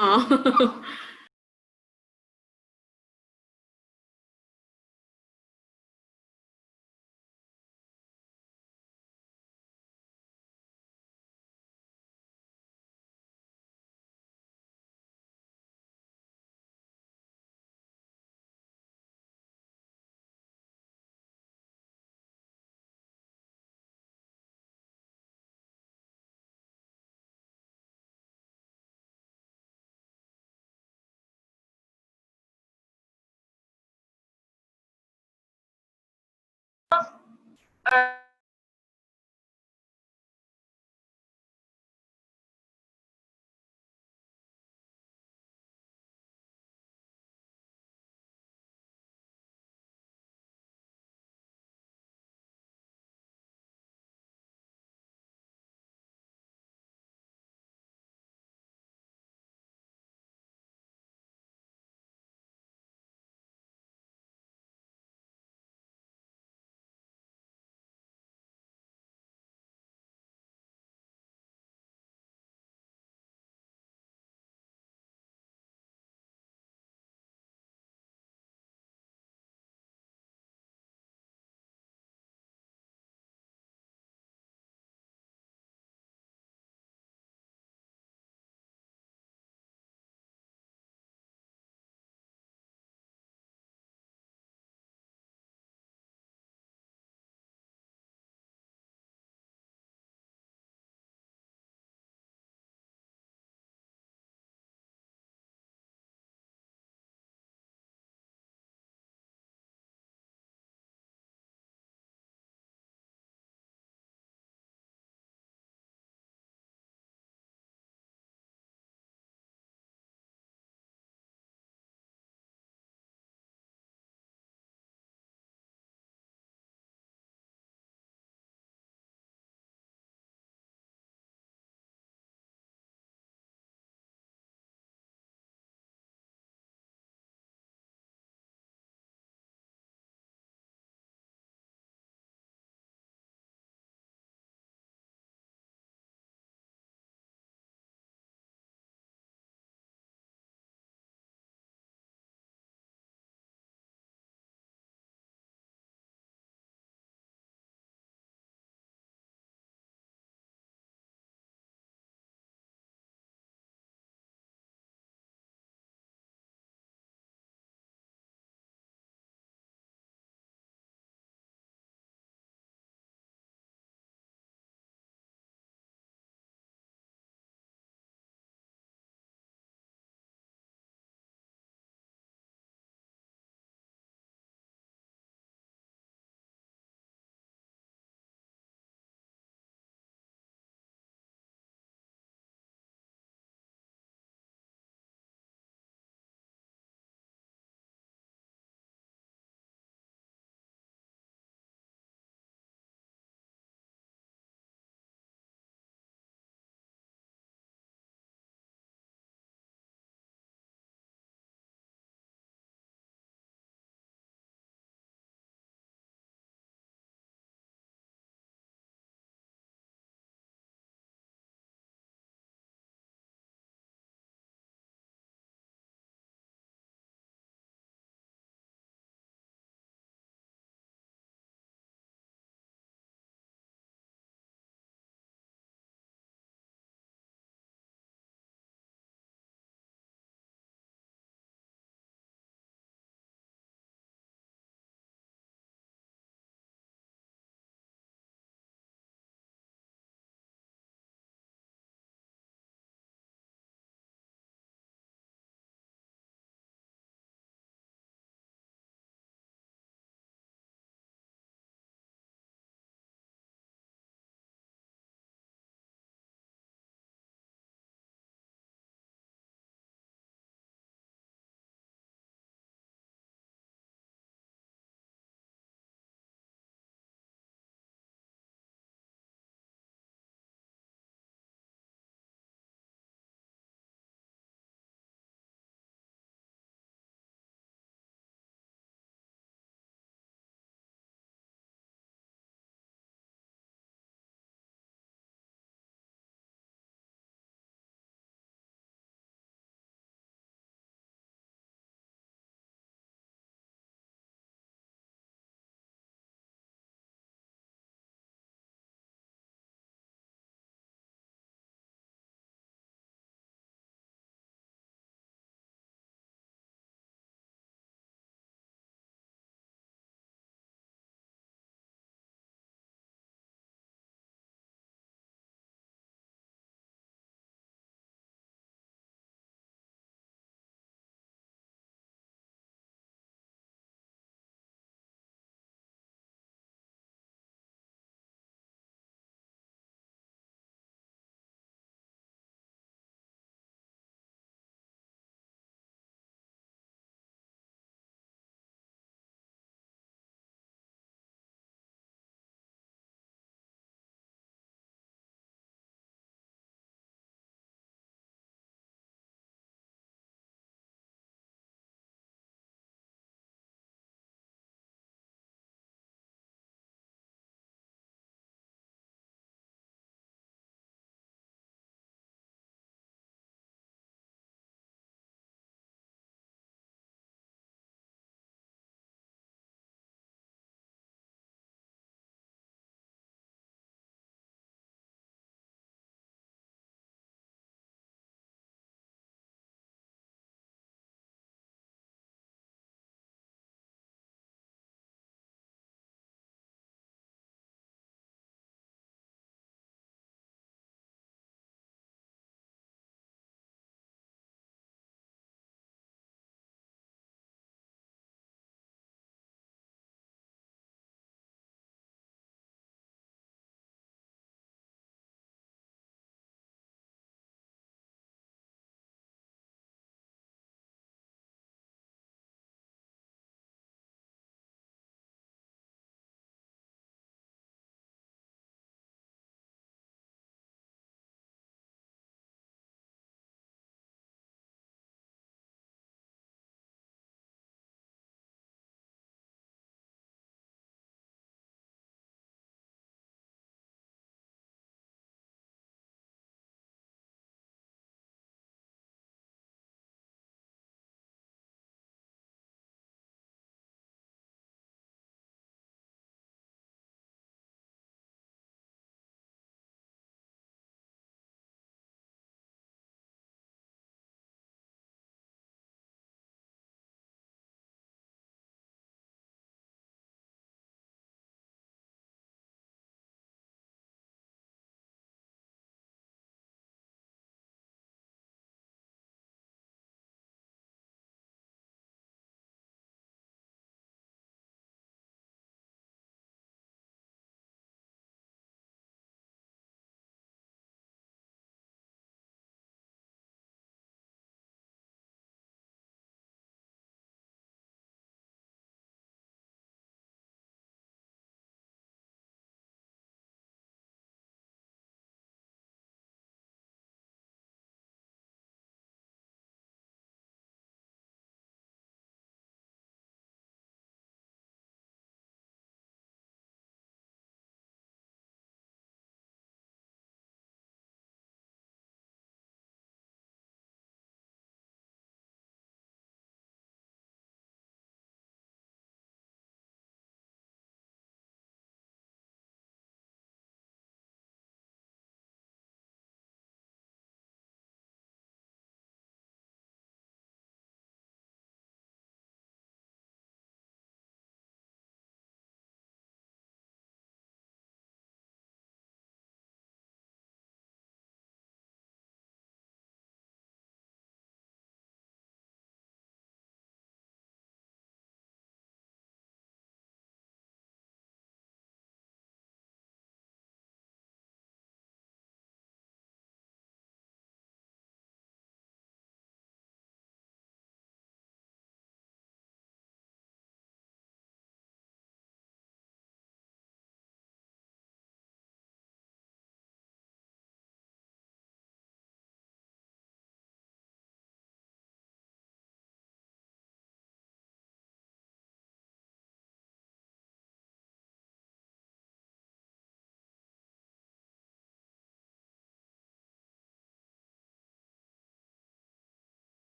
Oh.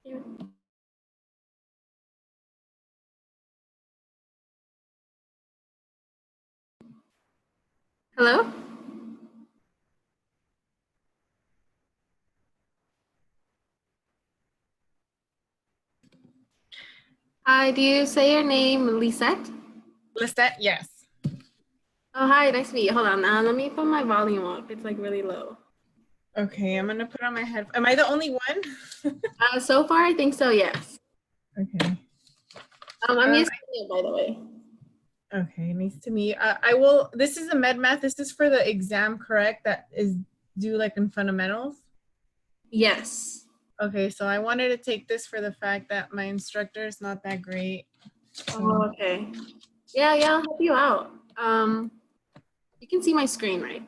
Yeah. Hello? Hi, do you say your name Lisette? Lisette, yes. Oh, hi, nice to meet you. Hold on, let me put my volume up. It's like really low. Okay, I'm gonna put on my head. Am I the only one? So far, I think so, yes. Okay. I'm Um, Yesenia, by the way. okay, nice to meet you. I will, this is a med math. This is for the exam, correct? That is due like in fundamentals. Yes. Okay, so I wanted to take this for the fact that my instructor is not that great. So, Oh, okay. Yeah, yeah, I'll help you out. You can see my screen, right?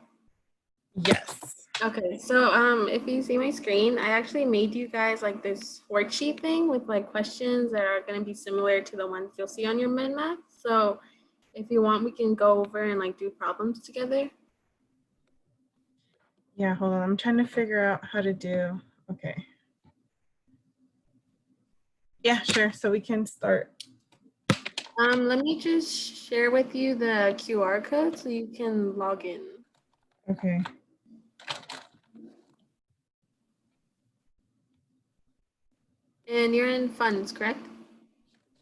yes. Okay, so if you see my screen, I actually made you guys like this worksheet thing with like questions that are going to be similar to the ones you'll see on your med math. So if you want, we can go over and like do problems together. Yeah, hold on. I'm trying to figure out how to do. Okay. Yeah, sure. So we can start. Let me just share with you the QR code so you can log in. Okay. And you're in funds, correct?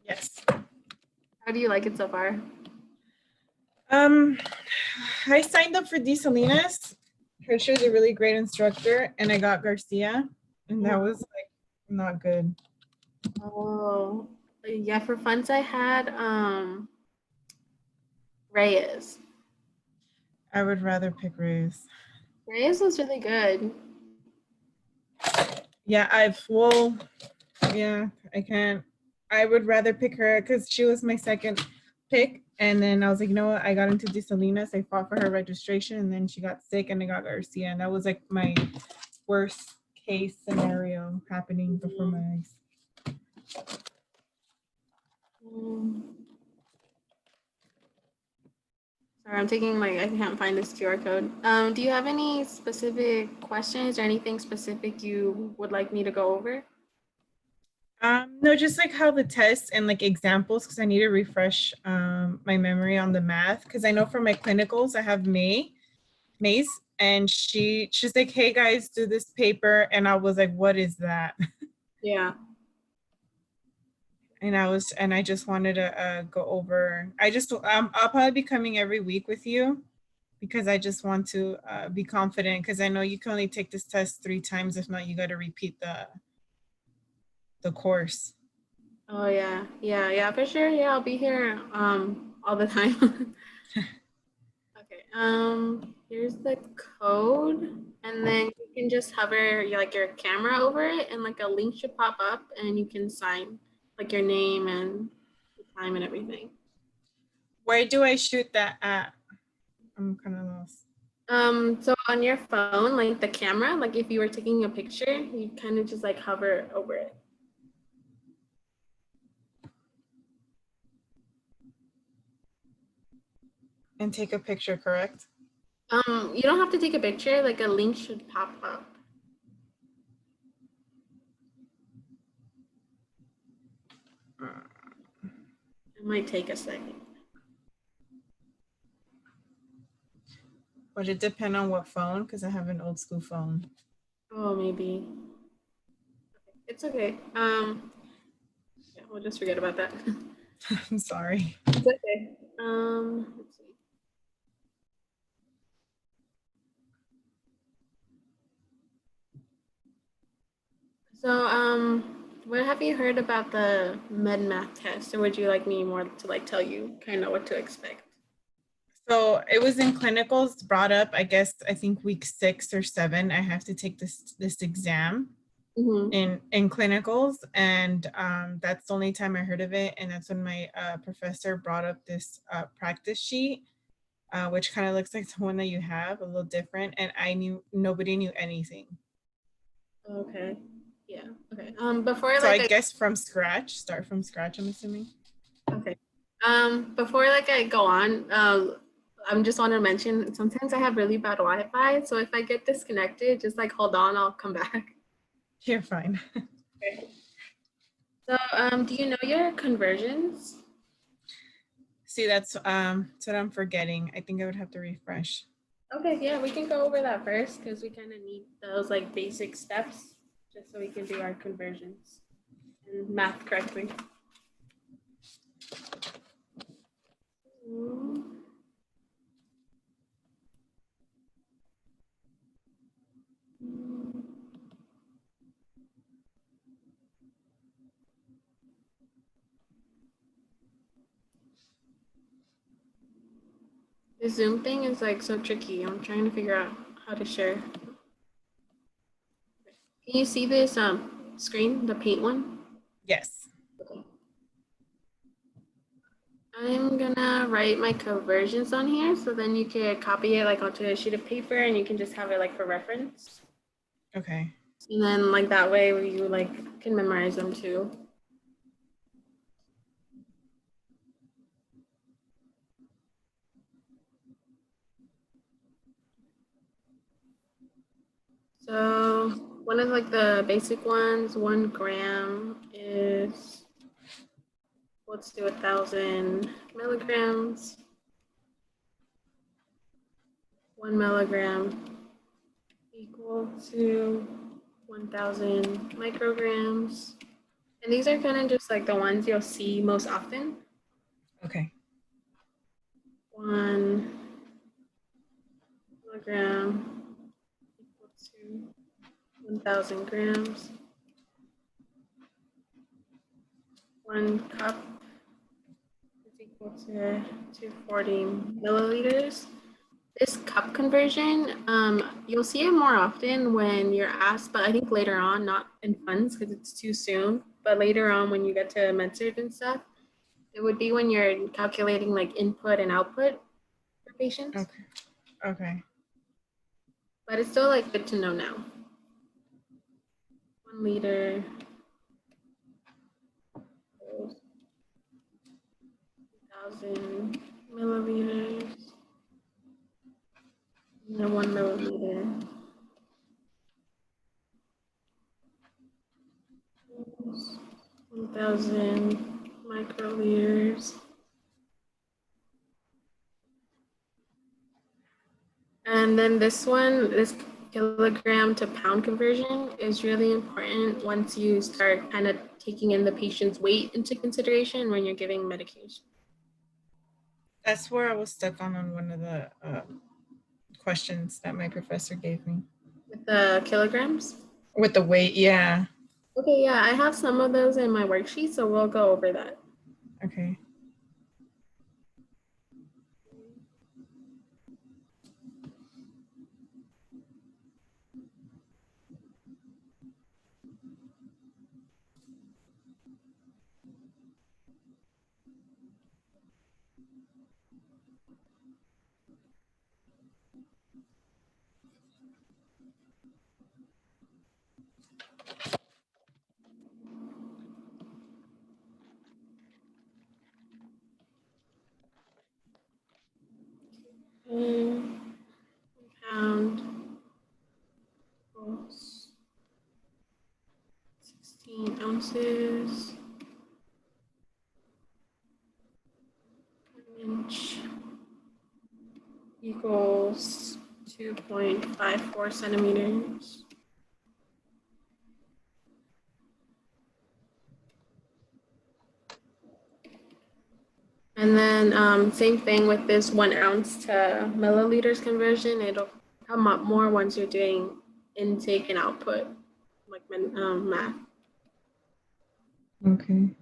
Yes. How do you like it so far? Um, I signed up for D. Salinas. Her she was a really great instructor, and I got Garcia, and that was like not good. Oh, yeah, for funds I had Reyes. I would rather pick Reyes. Reyes was really good. Yeah, yeah, I can't. I would rather pick her because she was my second pick. And then I was like, you know what? I got into Desalinas. I fought for her registration, and then she got sick, and I got Garcia. And that was like my worst case scenario happening before my eyes. Mm. Sorry, I'm taking like I can't find this QR code. Do you have any specific questions or anything specific you would like me to go over? No, just like how the tests and like examples, because I need to refresh my memory on the math. Because I know for my clinicals, I have Maze, and she's like, "Hey guys, do this paper," and I was like, "What is that?" Yeah. And I just wanted to go over. I'll probably be coming every week with you because I just want to be confident because I know you can only take this test 3 times. If not, you got to repeat the course. Oh yeah. Yeah, yeah, for sure. Yeah, I'll be here all the time. Okay. Here's the code, and then you can just hover like your camera over it, and like a link should pop up, and you can sign like your name and the time and everything. Where do I shoot that at? I'm kind of lost. So on your phone, like the camera, like if you were taking a picture, you kind of just like hover over it. And take a picture, correct? You don't have to take a picture, like a link should pop up. It might take a second. Would it depend on what phone? Because I have an old school phone. Oh, maybe. It's okay. Yeah, we'll just forget about that. I'm sorry. It's okay. Let's see. So, what have you heard about the med math test, or would you like me more to like tell you kind of what to expect? So it was in clinicals brought up, I guess, I think week 6 or 7, I have to take this exam Mm-hmm. in clinicals. And that's the only time I heard of it. And that's when my professor brought up this practice sheet, which kind of looks like the one that you have, a little different. And nobody knew anything. Okay. Yeah. Okay. Before So I like I guess start from scratch, I'm assuming. okay. Before like I go on, I'm just want to mention sometimes I have really bad Wi-Fi, so if I get disconnected, just like hold on, I'll come back. You're fine. Okay. So, do you know your conversions? See, that's what I'm forgetting. I think I would have to refresh. Okay, yeah, we can go over that first because we kind of need those like basic steps just so we can do our conversions and math correctly. Mm. The Zoom thing is like so tricky. I'm trying to figure out how to share. Can you see this screen, the paint one? Yes. Okay. I'm gonna write my conversions on here so then you can copy it like onto a sheet of paper and you can just have it like for reference. Okay. And then like that way you like can memorize them too. So one of like the basic ones, 1 gram is, let's do 1,000 milligrams. 1 milligram equal to 1,000 micrograms. And these are kind of just like the ones you'll see most often. Okay. 1 milligram equal to 1,000 grams. 1 cup is equal to 240 milliliters. This cup conversion, you'll see it more often when you're asked, but I think later on, not in funds because it's too soon, but later on when you get to MedSurg and stuff, it would be when you're calculating like input and output for patients. Okay. Okay. But it's still like good to know now. 1 liter, 1,000 milliliters, and then 1 milliliter. 1,000 microliters. And then this one, this kilogram to pound conversion is really important once you start kind of taking in the patient's weight into consideration when you're giving medication. That's where I was stuck on one of the questions that my professor gave me. With the kilograms? With the weight, yeah. Okay, yeah, I have some of those in my worksheet, so we'll go over that. Okay. Pound equals 16 ounces. An inch equals 2.54 centimeters. And then same thing with this 1 ounce to milliliters conversion. It'll come up more once you're doing intake and output, like math. Okay.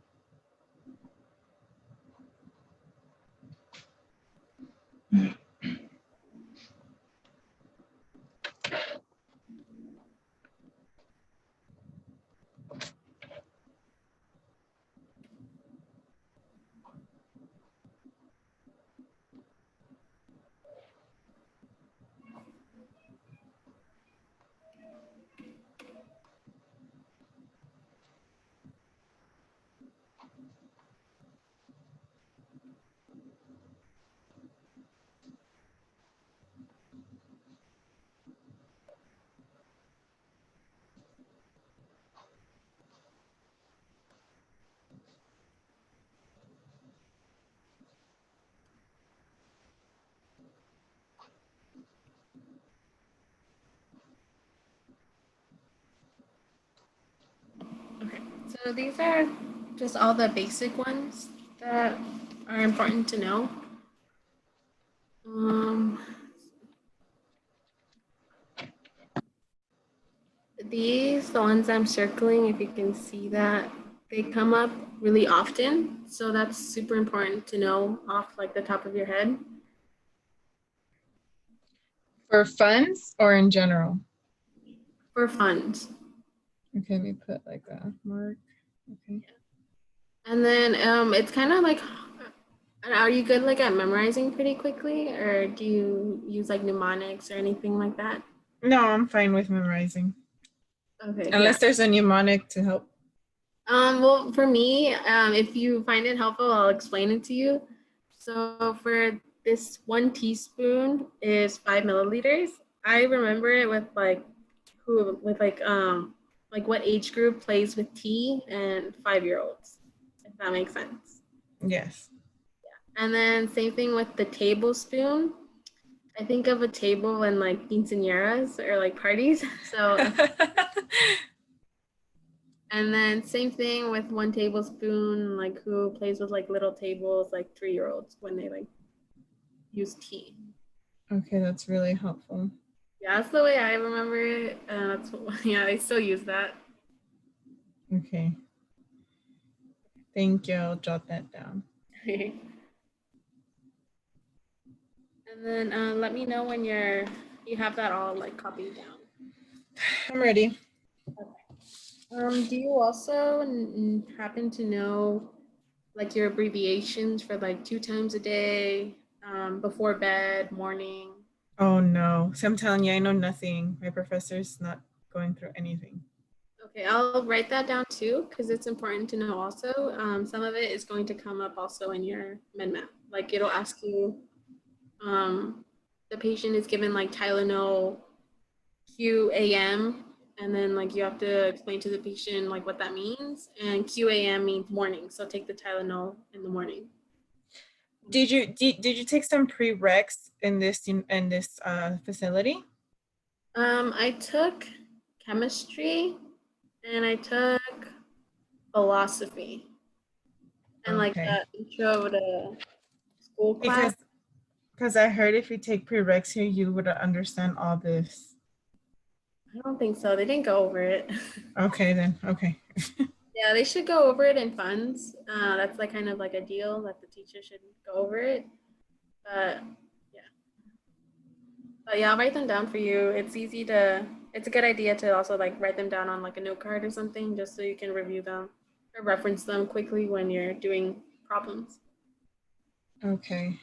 So these are just all the basic ones that are important to know. Um, these, the ones I'm circling, if you can see that, they come up really often. So that's super important to know off like the top of your head. For funds or in general? For funds. Okay, let me put like a mark. Okay. And then it's kind of like, are you good like at memorizing pretty quickly, or do you use like mnemonics or anything like that? No, I'm fine with memorizing. Okay, yeah. Unless there's a mnemonic to help. Well, for me, if you find it helpful, I'll explain it to you. So for this 1 teaspoon is 5 milliliters. I remember it with like what age group plays with tea and 5-year-olds, if that makes sense. Yes. And then same thing with the tablespoon. I think of a table in like quinceañeras or like parties. So and then same thing with 1 tablespoon, like who plays with like little tables, like 3-year-olds when they like use tea. Okay, that's really helpful. Yeah, that's the way I remember it. Yeah, I still use that. Okay. Thank you. I'll jot that down. And then let me know when you have that all like copied down. I'm ready. Okay. Do you also happen to know like your abbreviations for like 2 times a day, before bed, morning? Oh no. So I'm telling you, I know nothing. My professor's not going through anything. Okay, I'll write that down too because it's important to know also. Some of it is going to come up also in your med map. Like it'll ask you, um, the patient is given like Tylenol QAM, and then like you have to explain to the patient like what that means. And QAM means morning, so take the Tylenol in the morning. Did you take some prereqs in this facility? I took chemistry and I took philosophy and like Okay. the intro to school class. Because I heard if you take prereqs here, you would understand all this. I don't think so. They didn't go over it. Okay then. Okay. Yeah, they should go over it in funds. That's like kind of like a deal that the teacher should go over it. But yeah, but yeah, I'll write them down for you. It's a good idea to also like write them down on like a note card or something, just so you can review them or reference them quickly when you're doing problems. Okay.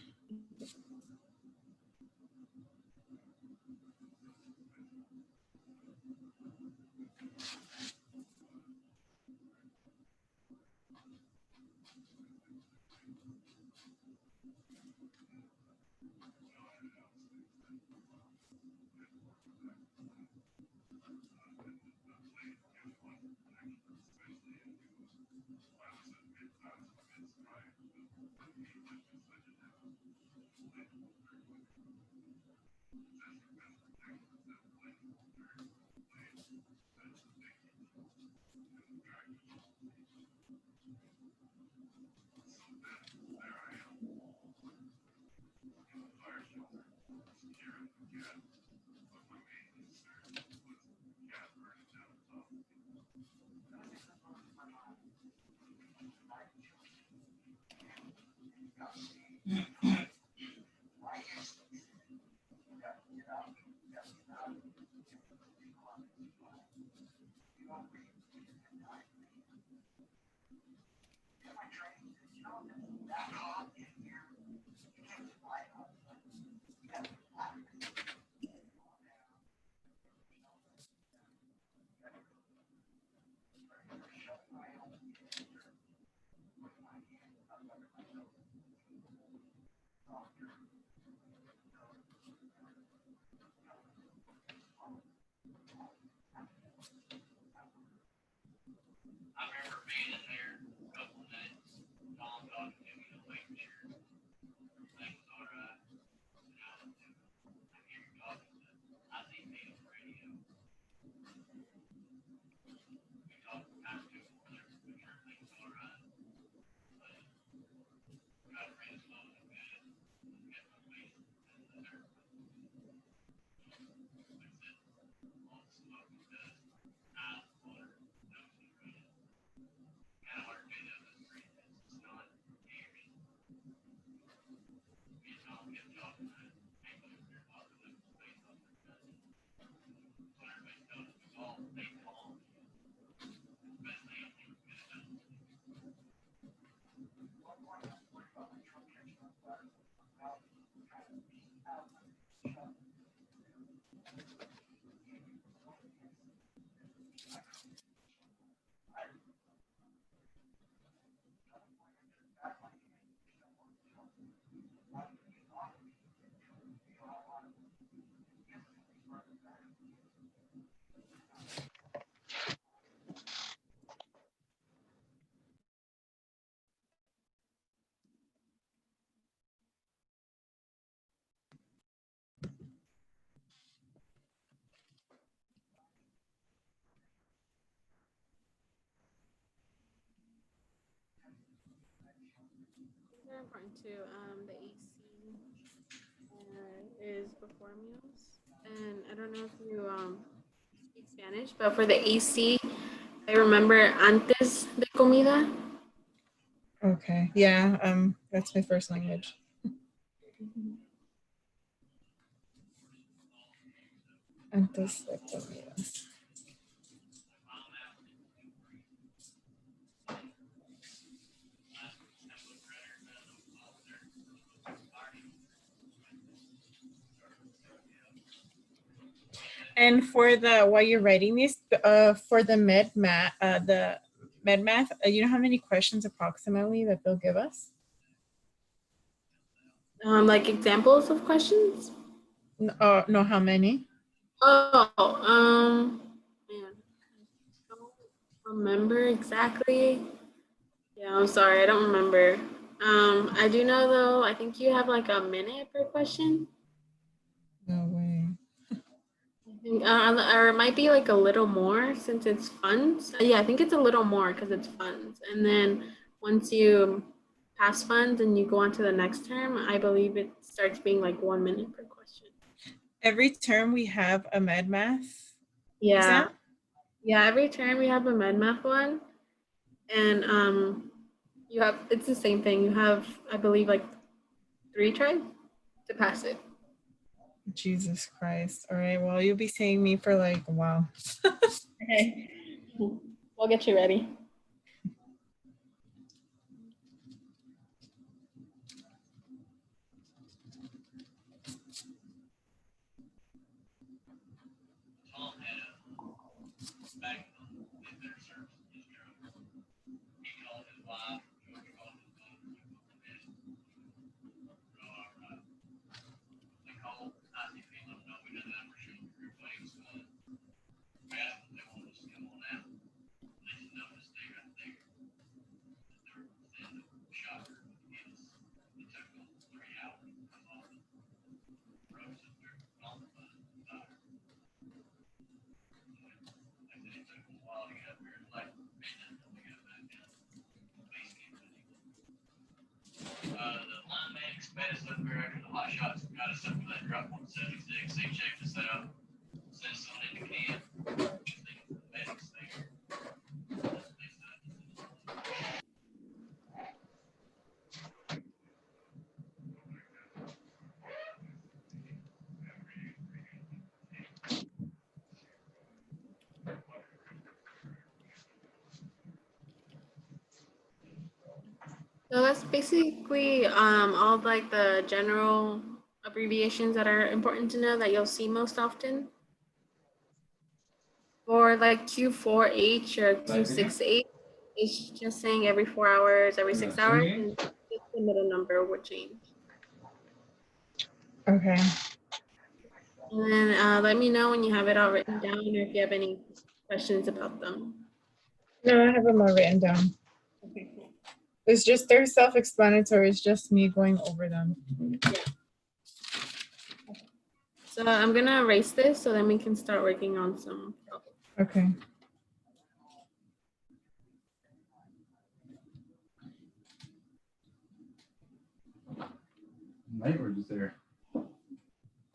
are important too. The AC is before meals, and I don't know if you speak Spanish, but for the AC, I remember antes de comida. Okay. Yeah. That's my first language. Antes de comida. And for the while you're writing these, for the med math, you know how many questions approximately that they'll give us? Like examples of questions. No, how many? Oh, man, I don't remember exactly. Yeah, I'm sorry, I don't remember. I do know though. I think you have like a minute per question. No way. I think, or it might be like a little more since it's funds. Yeah, I think it's a little more because it's funds. And then once you pass funds and you go on to the next term, I believe it starts being like 1 minute per question. Every term we have a med math Yeah, exam. yeah. Every term we have a med math one, and you have it's the same thing. You have, I believe, like 3 tries to pass it. Jesus Christ. All right. Well, you'll be seeing me for like a while. Okay, we'll get you ready. So that's basically all like the general abbreviations that are important to know that you'll see most often. For like Q4H or Q6H, it's just saying every 4 hours, every 6 hours, and just the middle number would change. Okay. And then let me know when you have it all written down or if you have any questions about them. No, I have them all written down. Okay, cool. It's just they're self-explanatory. It's just me going over them. Yeah. So I'm gonna erase this so then we can start working on some problems. Okay. Neighbors is there.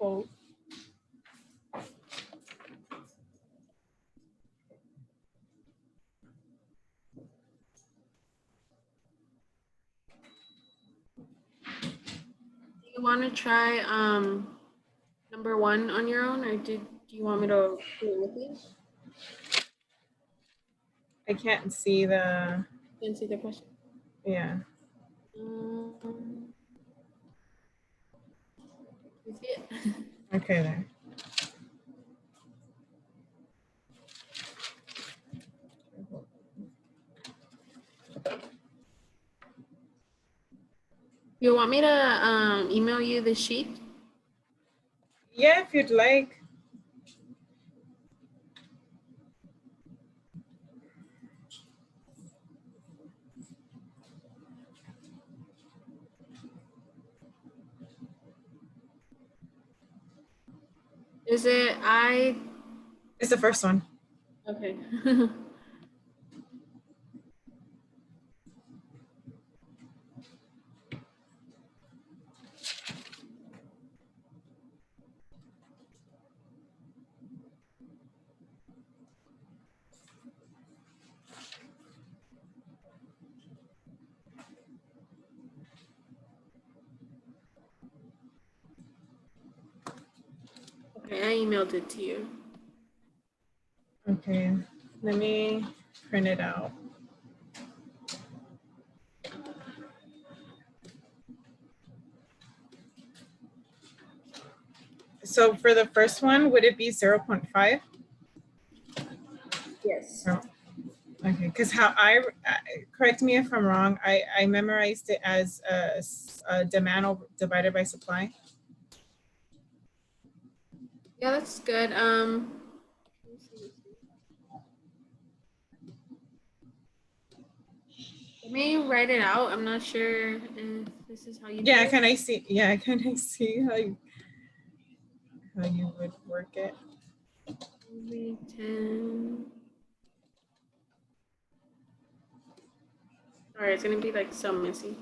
Cool. Do you want to try number 1 on your own, or do you want me to do it with you? I can't see the. Can see the question. Yeah. You see it? Okay, there. You want me to email you the sheet? Yeah, if you'd like. Is it I? It's the first one. Okay. Okay, I emailed it to you. Okay, let me print it out. So for the first one, would it be 0.5? Yes. Okay, because how correct me if I'm wrong, I memorized it as demand divided by supply. Yeah, that's good. Let me see. Let me write it out. I'm not sure if this is how you do Yeah, it. can I see? Yeah, can I see how you would work it? Maybe 10. Sorry, it's gonna be like so messy.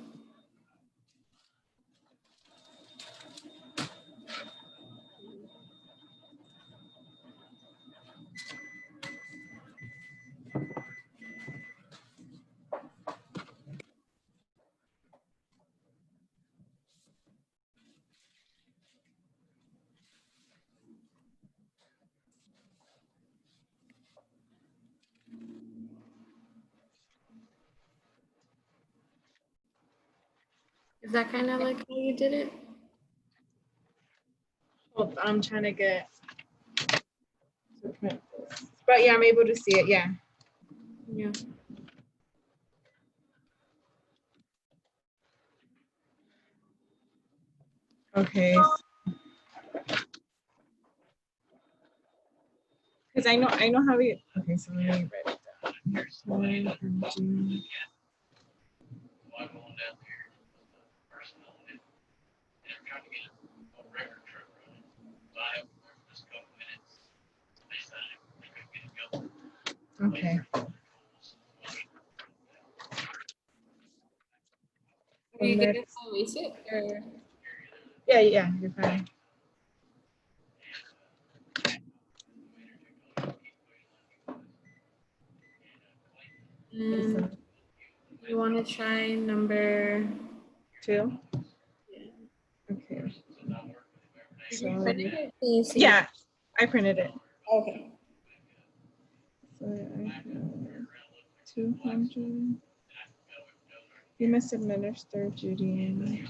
Is that kind of like how you did it? Hold, I'm trying to get. But yeah, I'm able to see it. Yeah. Yeah. Okay. Because I know how we. Okay, so let me write it down. Okay. Are you good if I erase it or? Yeah, you're fine. You want to try number 2? Yeah. Okay. Did So, you print it? Can you see? yeah, I printed it. Okay. So I have 200. You must administer Judy.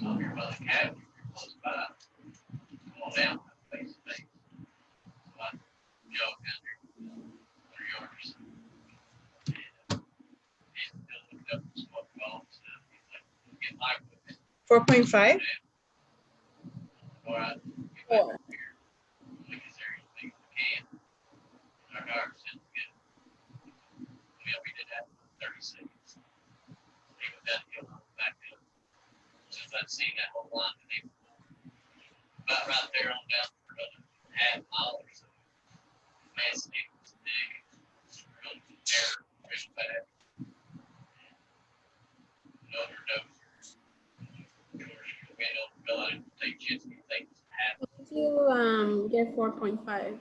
$4.5. 4. You get 4.5.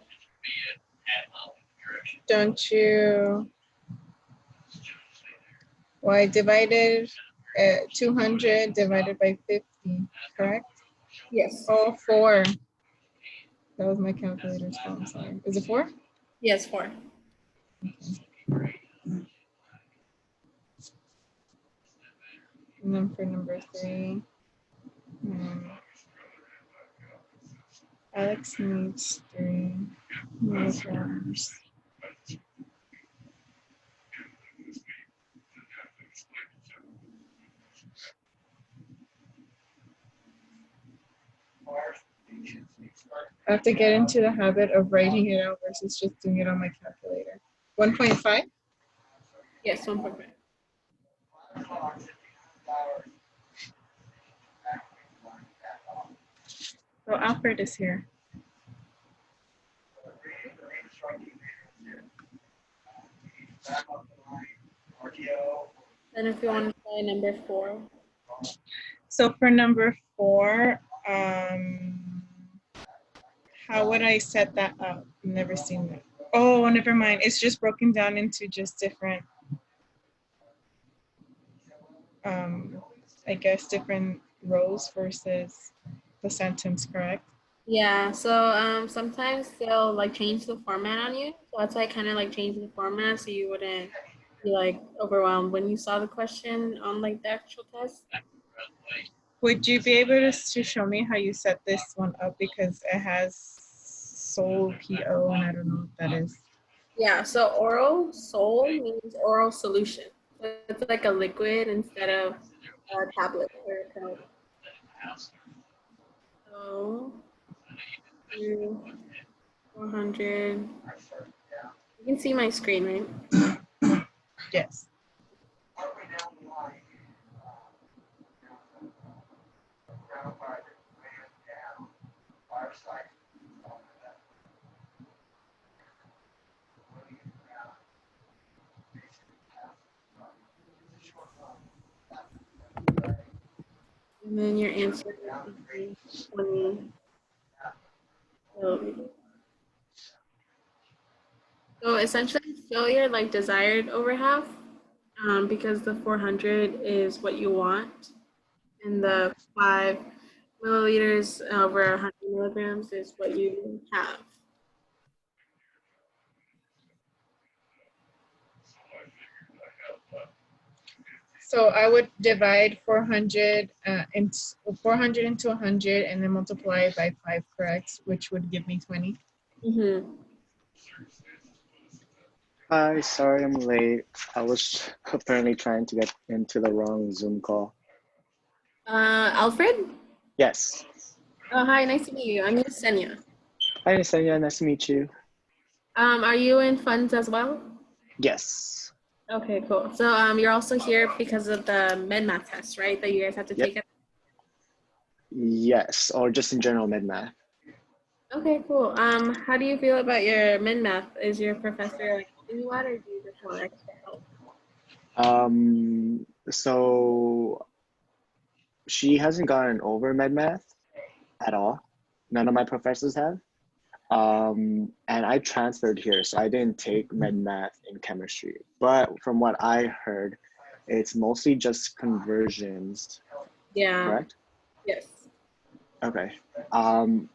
Don't you? Well, I divided 200 divided by 50, correct? Yes. Oh, 4. That was my calculator's fault. I'm sorry. Is it 4? Yes, 4. And then for number 3, Alex needs 3 milligrams. I have to get into the habit of writing it out versus just doing it on my calculator. 1.5? Yes, 1.5. So Alfred is here. Then if you want to try number 4. So for number 4, how would I set that up? I've never seen that. Oh, never mind. It's just broken down into just different, I guess, different rows versus the sentence, correct? Yeah, so sometimes they'll like change the format on you. So that's why I kind of like changed the format so you wouldn't be like overwhelmed when you saw the question on like the actual test. Would you be able to show me how you set this one up because it has Soul PO and I don't know what that is. Yeah, so oral sol means oral solution. So it's like a liquid instead of a tablet or a pill. So you 400. You can see my screen, right? Yes. And then your answer would be 20 milliliters. So essentially fill your like desired over half because the 400 is what you want and the 5 milliliters over 100 milligrams is what you have. So I would divide 400 into 400 into 100 and then multiply it by 5, correct? Which would give me 20. Mm-hmm. Hi, sorry I'm late. I was apparently trying to get into the wrong Zoom call. Alfred? Yes. Oh, hi, nice to meet you. I'm Yesenia. Hi, Yesenia. Nice to meet you. Are you in funds as well? Yes. Okay, cool. So you're also here because of the med math test, right? That you guys have to Yep. take it. Yes, or just in general med math. Okay, cool. How do you feel about your med math? Is your professor like helping you out, or do you just want extra help? So she hasn't gotten over med math at all. None of my professors have. And I transferred here, so I didn't take med math in chemistry. But from what I heard, it's mostly just conversions, Yeah. correct? Yes. Okay. Um,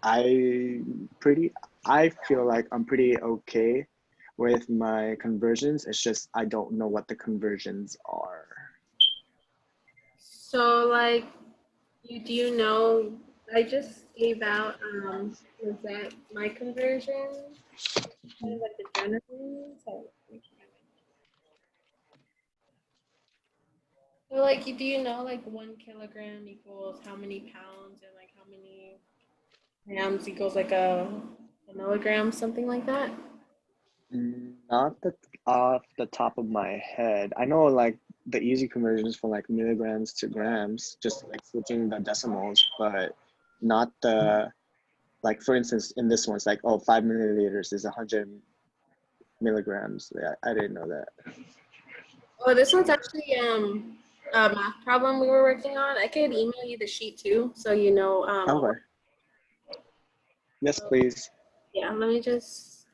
I pretty I feel like I'm pretty okay with my conversions. It's just I don't know what the conversions are. So like, do you know? I just gave out was that my conversion? Kind of like the general. So like, do you know like 1 kilogram equals how many pounds and like how many grams equals like a milligram, something like that? Not the off the top of my head. I know like the easy conversions from like milligrams to grams, just like switching the decimals, but not the like for instance in this one it's like 5 milliliters is 100 milligrams. Yeah, I didn't know that. Oh, this one's actually a math problem we were working on. I could email you the sheet too, so you know Okay. Yes, so, please. yeah, let me just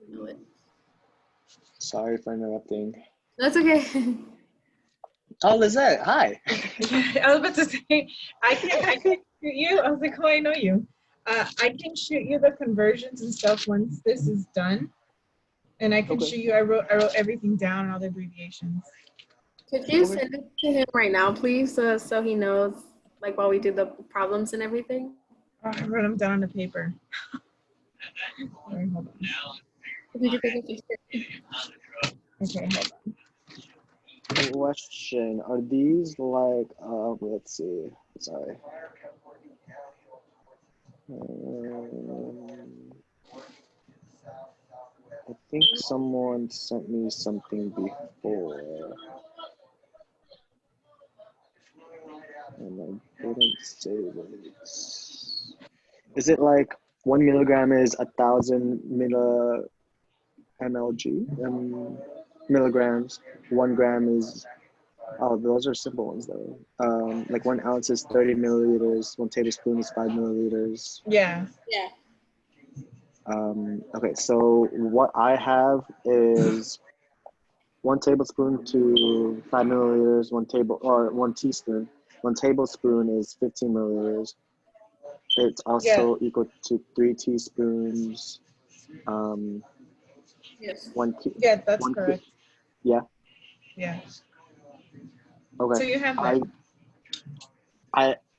email it. Sorry for interrupting. That's okay. Oh, Lizette, hi. I was about to say, I can shoot you. I was like, oh, I know you. I can shoot you the conversions and stuff once this is done. And I can Okay. show you, I wrote everything down, all the abbreviations. Could you Okay. send it to him right now, please, so he knows like while we do the problems and everything? Oh, I wrote them down on the paper. Sorry, hold on. Did you take a picture? Okay, hold on. Question: are these like let's see, sorry. I think someone sent me something before and I didn't save it. Is it like 1 milligram is 1,000 mlg milligrams? 1 gram is, oh, those are simple ones though. Like 1 ounce is 30 milliliters. 1 tablespoon is 5 milliliters. Yeah. Yeah. Okay, so what I have is 1 tablespoon to 5 milliliters. 1 teaspoon. 1 tablespoon is 15 milliliters. It's also equal to 3 teaspoons. Yes. Yeah, that's one correct. Yeah. Yeah. Okay. So you have that.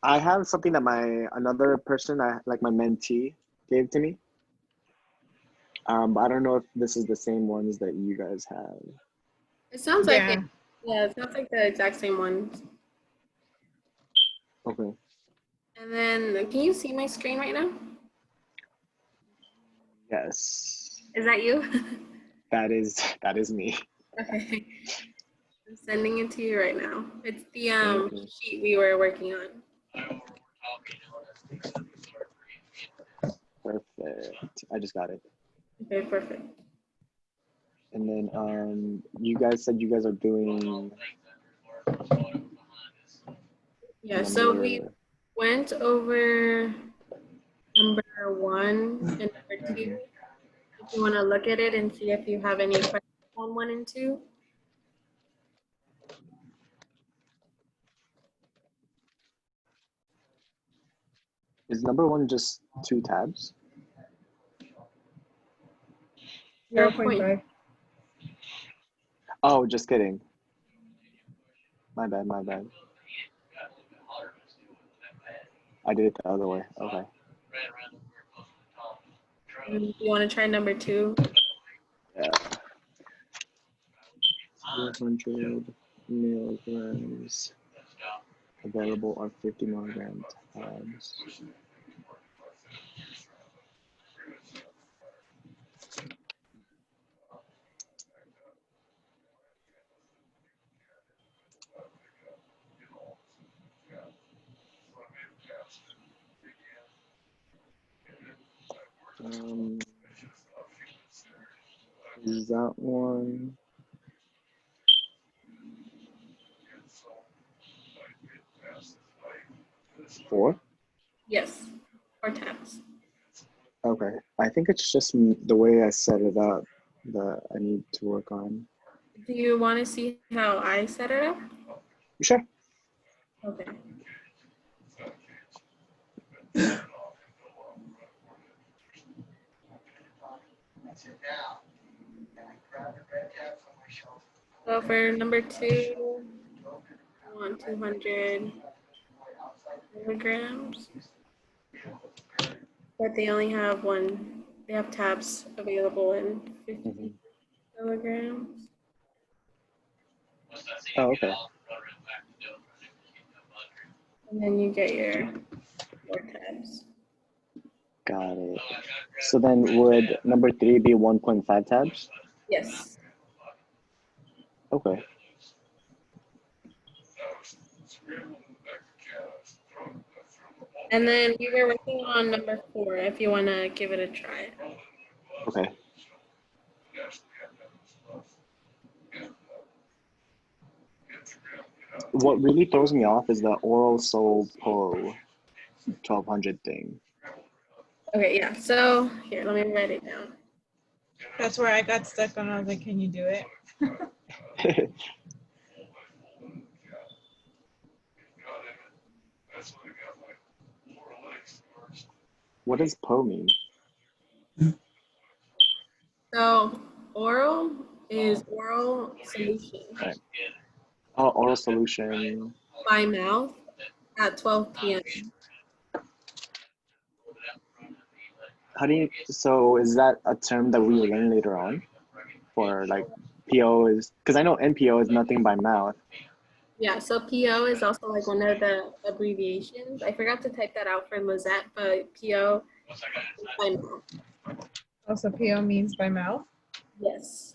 I have something that another person, like my mentee, gave to me. But I don't know if this is the same ones that you guys have. It sounds like it. Yeah. Yeah, it sounds like the exact same ones. Okay. And then, can you see my screen right now? Yes. Is that you? That is me. Okay. I'm sending it to you right now. It's the Thank you. sheet we were working on. Perfect. I just got it. Okay, perfect. And then you guys said you guys are doing Yeah, so we number. went over number 1 and number 2. If you want to look at it and see if you have any questions on 1 and 2. Is number 1 just 2 tabs? 0.5. Oh, just kidding. My bad. I did it the other way. Okay. And you want to try number 2? Yeah. 400 milligrams. Available are 50 milligram tabs. Is that one? Four? Yes, 4 tabs. Okay. I think it's just the way I set it up that I need to work on. Do you want to see how I set it up? Sure. Okay. So for number 2, you want 200 milligrams, but they only have one. They have tabs available in 50 milligrams. Oh, okay. And then you get your 4 tabs. Got it. So then would number 3 be 1.5 tabs? Yes. Okay. And then you were working on number 4 if you want to give it a try. Okay. What really throws me off is the oral soul pull 1200 thing. Okay, yeah. So here, let me write it down. That's where I got stuck on. I was like, can you do it? What does PO mean? So oral is oral solution Right. Oh, oral solution. by mouth at 12 p.m. How do you, so is that a term that we will learn later on? For like PO is, because I know NPO is nothing by mouth. Yeah, so PO is also like one of the abbreviations. I forgot to type that out for Lizette, but PO is by mouth. Also, PO means by mouth. Yes.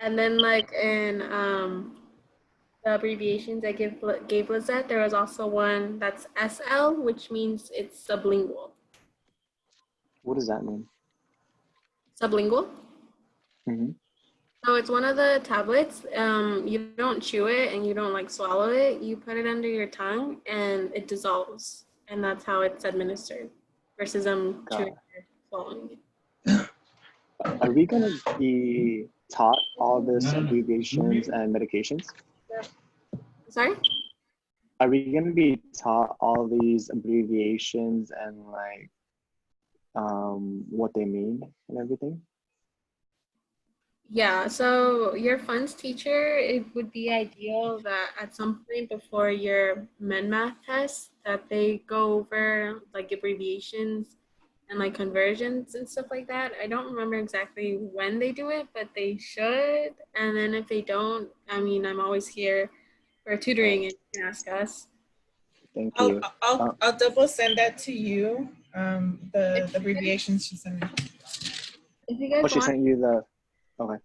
And then like in the abbreviations I gave Lizette, there was also one that's SL, which means it's sublingual. What does that mean? Sublingual? Mm-hmm. So it's one of the tablets. You don't chew it and you don't like swallow it. You put it under your tongue and it dissolves, and that's how it's administered. Versus chewing or swallowing it. Are we gonna be taught all this abbreviations and medications? Sorry? are we gonna be taught all these abbreviations and like what they mean and everything? Yeah, so your funds teacher, it would be ideal that at some point before your men math test that they go over like abbreviations and like conversions and stuff like that. I don't remember exactly when they do it, but they should. And then if they don't, I mean, I'm always here for tutoring and you can ask us. Thank I'll you. I'll I'll double send that to you. If The you guys, abbreviations she sent me. if you Oh, guys she want, sent you the. Okay.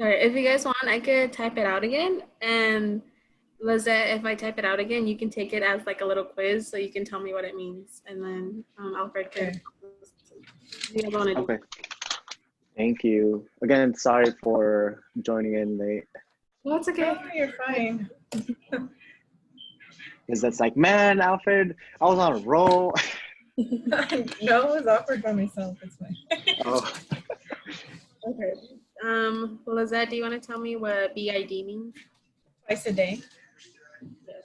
sorry, if you guys want, I could type it out again. And Lizette, if I type it out again, you can take it as like a little quiz, so you can tell me what it means, and then Alfred can. Okay. If you guys want to do Okay. Thank you again. Sorry for joining in late. well, it's No, okay. you're fine. Because that's like, man, Alfred, I was on a roll. No, it was awkward by myself. It's fine. Oh, Okay. Lizette, do you want to tell me what BID means? Twice a day. Yes.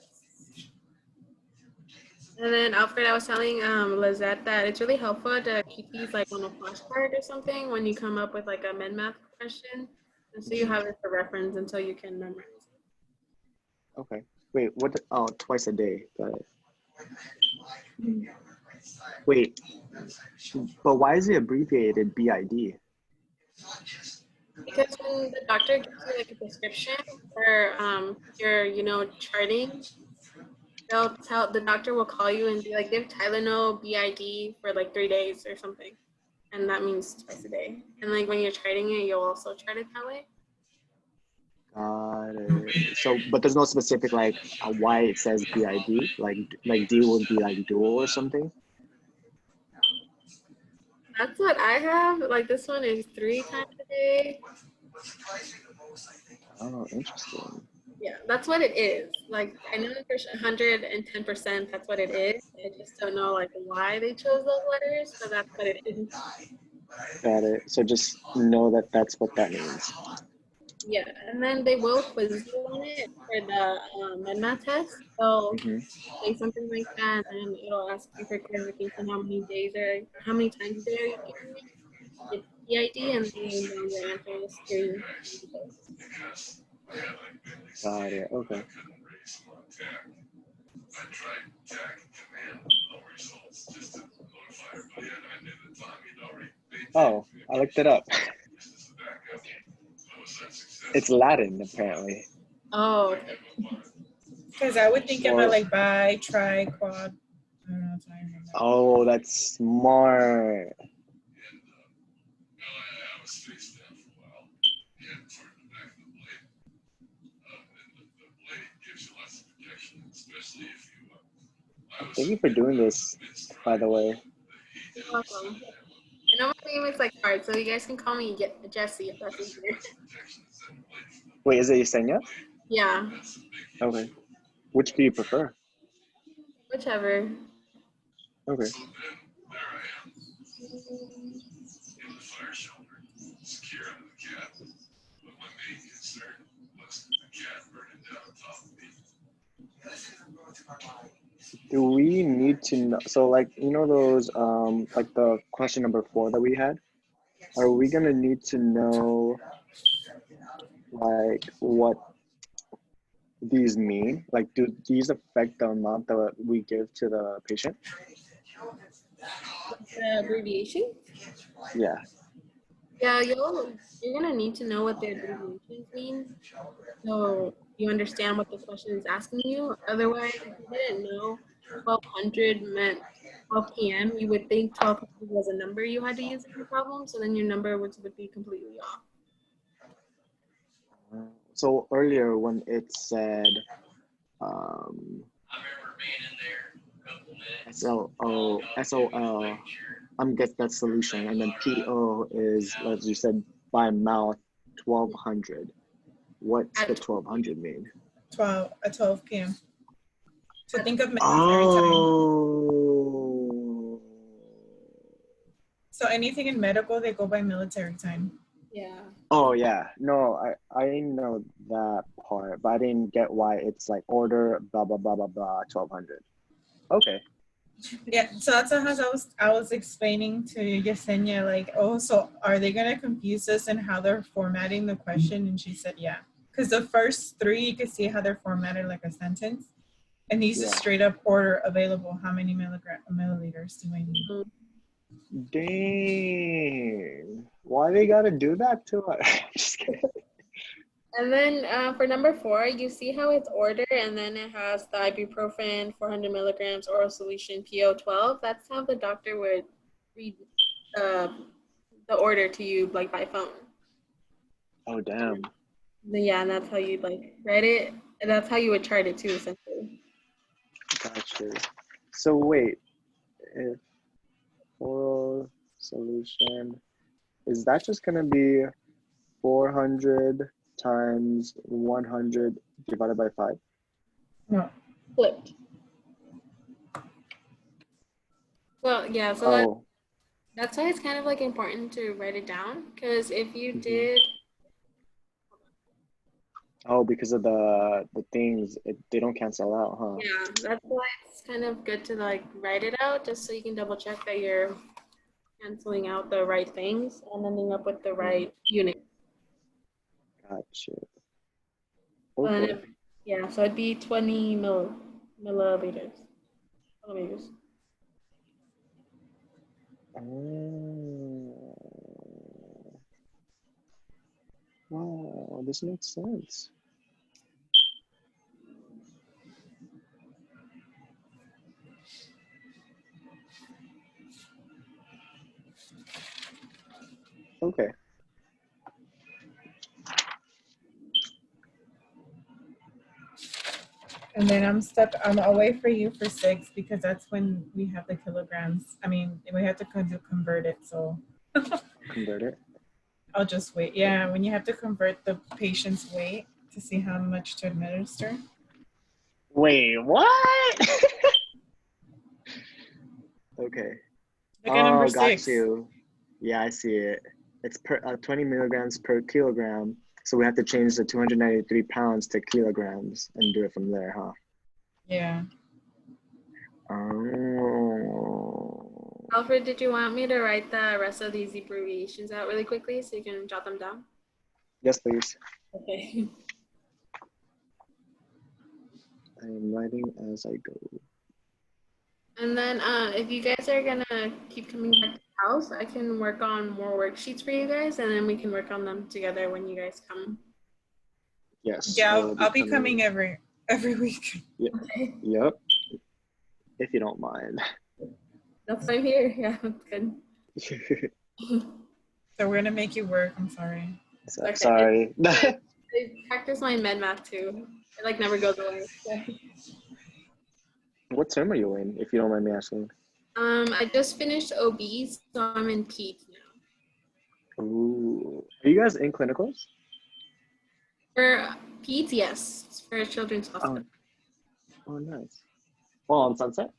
And then Alfred, I was telling Lizette that it's really helpful to keep these like on a flashcard or something when you come up with like a med math question, and so you have it for reference until you can memorize it. okay. Wait, what? Oh, twice a day. Got it. Wait, but why is it abbreviated BID? Because when the doctor gives you like a prescription for your, charting, the doctor will call you and be like, give Tylenol BID for like 3 days or something. And that means twice a day. And like when you're charting it, you'll also chart it that way. Got it. So, but there's no specific like why it says BID. Like D would be like dual or something. That's what I have. Like this one is 3 times a day. Oh, interesting. Yeah, that's what it is. Like I know for 110% that's what it is. I just don't know like why they chose those letters, but that's what it is. Got it. So just know that that's what that means. Yeah, and then they will quiz you on it for the med test. So Hmm. say something like that, and it'll ask you for clarification how many days or how many times a day are you taking it. It's PID, and then your answer is 3 times a day. Got it. Okay. Oh, I looked it up. It's Latin, apparently. Oh, okay. Because I would think So, about like bi, tri, quad. I don't know what time. oh, that's smart. Thank you for doing this, by the way. You're welcome. I know my name is like hard, so you guys can call me Jessie if that's easier. Wait, is it Yesenia? Yeah, Okay. Which do you prefer? whichever. Okay. Do we need to know? So, like, you know, those, like the question number 4 that we had? Are we gonna need to know, like, what these mean? Like, do these affect the amount that we give to the patient? The abbreviation. Yeah. Yeah, you're gonna need to know what the abbreviations mean, so you understand what the question is asking you. Otherwise, if you didn't know 1200 meant 12 p.m., you would think 1200 was a number you had to use in your problem, so then your number would be completely off. So earlier when it said um, SOL, I'm guess that's solution, and then PO is, as you said, by mouth 1200. What's the At 1200 mean? 12 p.m. So think of military time. Oh, So anything in medical, they go by military time. Yeah. Oh yeah, no, I know that part, but I didn't get why it's like order blah blah blah blah blah 1200. Okay. Yeah, so that's how I was explaining to Yesenia, like, oh, so are they gonna confuse us in how they're formatting the question? And she said, yeah, because the first three you can see how they're formatted like a sentence, and these is Yeah. straight up order available. How many milliliters do I need? Mhm. Dang. Why they gotta do that to us? Just kidding. And then for number 4, you see how it's order, and then it has the ibuprofen, 400 milligrams, oral solution, PO12. That's how the doctor would read uh, the order to you, like by phone. Oh damn. Yeah, and that's how you'd like write it. And that's how you would chart it too, essentially. Gotcha. So wait, if oral solution, is that just gonna be 400 times 100 divided by 5? No. Flipped. Well, yeah, so Oh. that's why it's kind of like important to write it down, because if you Mhm. did, Oh, because of the things, they don't cancel out, huh? yeah, that's why it's kind of good to like write it out just so you can double check that you're canceling out the right things and ending up with the Mhm. right unit. Gotcha. So then Okay. yeah, so it'd be 20 milliliters. Milliliters. Oh, wow, this makes sense. Okay. And then I'm away for you for 6 because that's when we have the kilograms. I mean, we have to convert it. So Convert it. I'll just wait. Yeah, when you have to convert the patient's weight to see how much to administer. Wait, what? Okay. Look at number Oh, got 6. you. Yeah, I see it. It's 20 milligrams per kilogram. So we have to change the 293 pounds to kilograms and do it from there, huh? Yeah. Oh. Alfred, did you want me to write the rest of these abbreviations out really quickly so you can jot them down? Yes, please. Okay. I am writing as I go. And then if you guys are gonna keep coming back to the house, I can work on more worksheets for you guys, and then we can work on them together when you guys come. Yes, Yeah, I I'll, will be I'll be coming. coming every week. Yep. Okay. Yep. If you don't mind. That's why I'm here. Yeah, that's good. So we're gonna make you work. I'm sorry. Okay. Sorry. I practice my med math too. It like never goes away. What term are you in, if you don't mind me asking? I just finished OB, so I'm in PEDS now. Ooh. Are you guys in clinicals? For PEDS, yes, it's for Children's Oh, Hospital. oh, nice. Oh, on Sunset?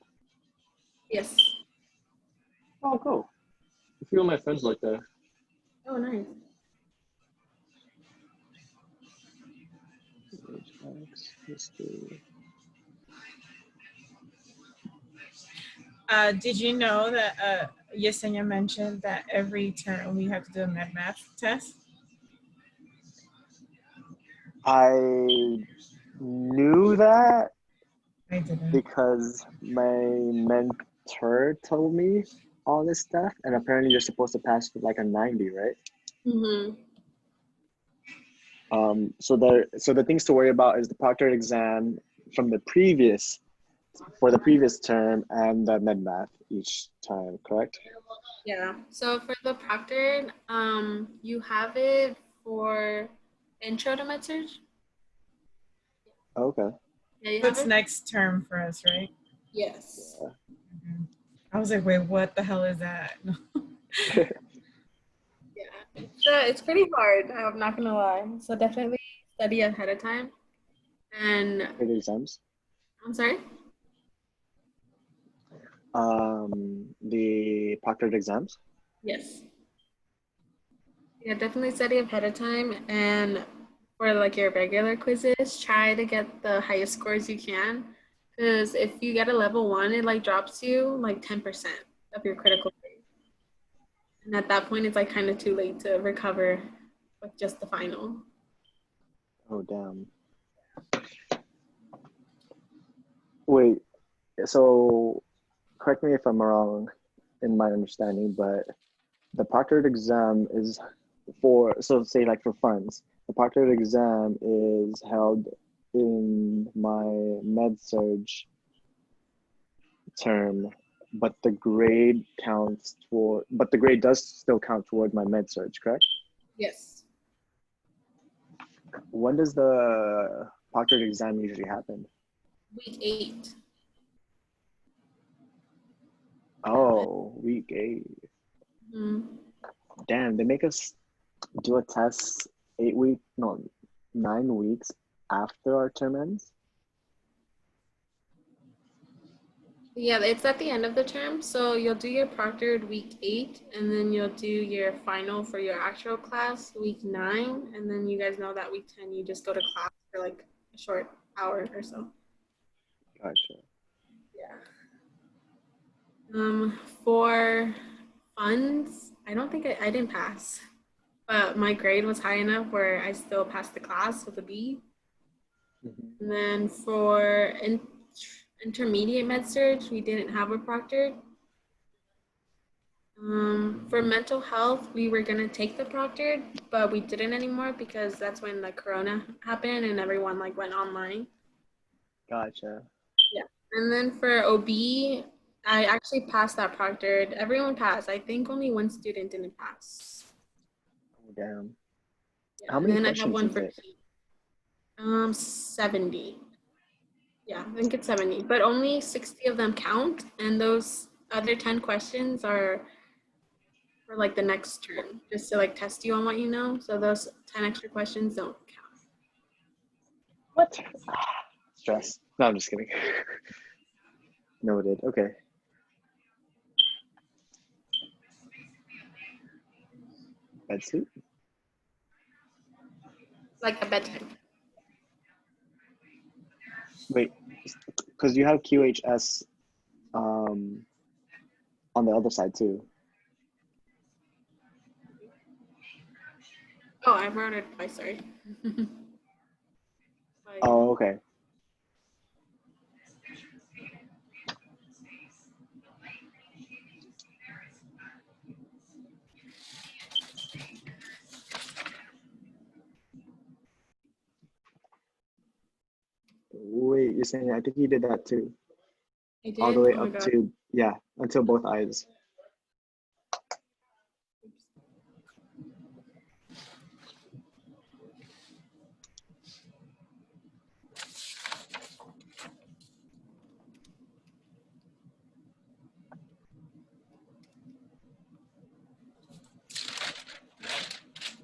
Yes. Oh, cool. A few of my friends work there. Oh, nice. History. Did you know that Yesenia mentioned that every term we have to do a med math test? I knew that I didn't. because my mentor told me all this stuff, and apparently you're supposed to pass with like a 90, right? Mm-hmm. So the things to worry about is the proctored exam from the previous term and the med math each time, correct? Yeah. So for the proctored, you have it for intro to med surg. Okay. Yeah, you So have it's it. next term for us, right? Yes. Yeah. Mhm. I was like, wait, what the hell is that? Yeah. It's pretty hard. I'm not gonna lie. So definitely study ahead of time. And For the exams. I'm sorry. The proctored exams. Yes. Yeah, definitely study ahead of time. And for like your regular quizzes, try to get the highest scores you can. Because if you get a level one, it like drops you like 10% of your critical grade. And at that point, it's like kind of too late to recover with just the final. Oh, damn. Wait, so correct me if I'm wrong in my understanding, but the proctored exam is for, so say like for funds, the proctored exam is held in my med surge term, but the grade counts for, but the grade does still count toward my med surge, correct? Yes. When does the proctored exam usually happen? Week 8. Oh, week 8. Mhm. Damn, they make us do a test 8 week, no, 9 weeks after our term ends. Yeah, it's at the end of the term. So you'll do your proctored week 8, and then you'll do your final for your actual class week 9. And then you guys know that week 10, you just go to class for like a short hour or so. Gotcha. Yeah. For funds, I don't think I didn't pass, but my grade was high enough where I still passed the class with a B. Mhm. And then for intermediate med surge, we didn't have a proctor. For mental health, we were gonna take the proctored, but we didn't anymore because that's when the corona happened and everyone like went online. Gotcha. Yeah. And then for OB, I actually passed that proctored. Everyone passed. I think only one student didn't pass. Oh, damn. Yeah. How And many then I have questions one is for it? P. 70. Yeah, I think it's 70, but only 60 of them count, and those other 10 questions are for like the next term, just to like test you on what you know. So those 10 extra questions don't count. What? Stress. No, I'm just kidding. Noted. Okay. Bed sleep. Like a bedtime. Wait, because you have QHS um, on the other side too. Oh, I wrote it twice, sorry. Like, Oh, okay. Wait, you're saying I think he did that too, I all the did? way Oh my up God. to, yeah, until both eyes.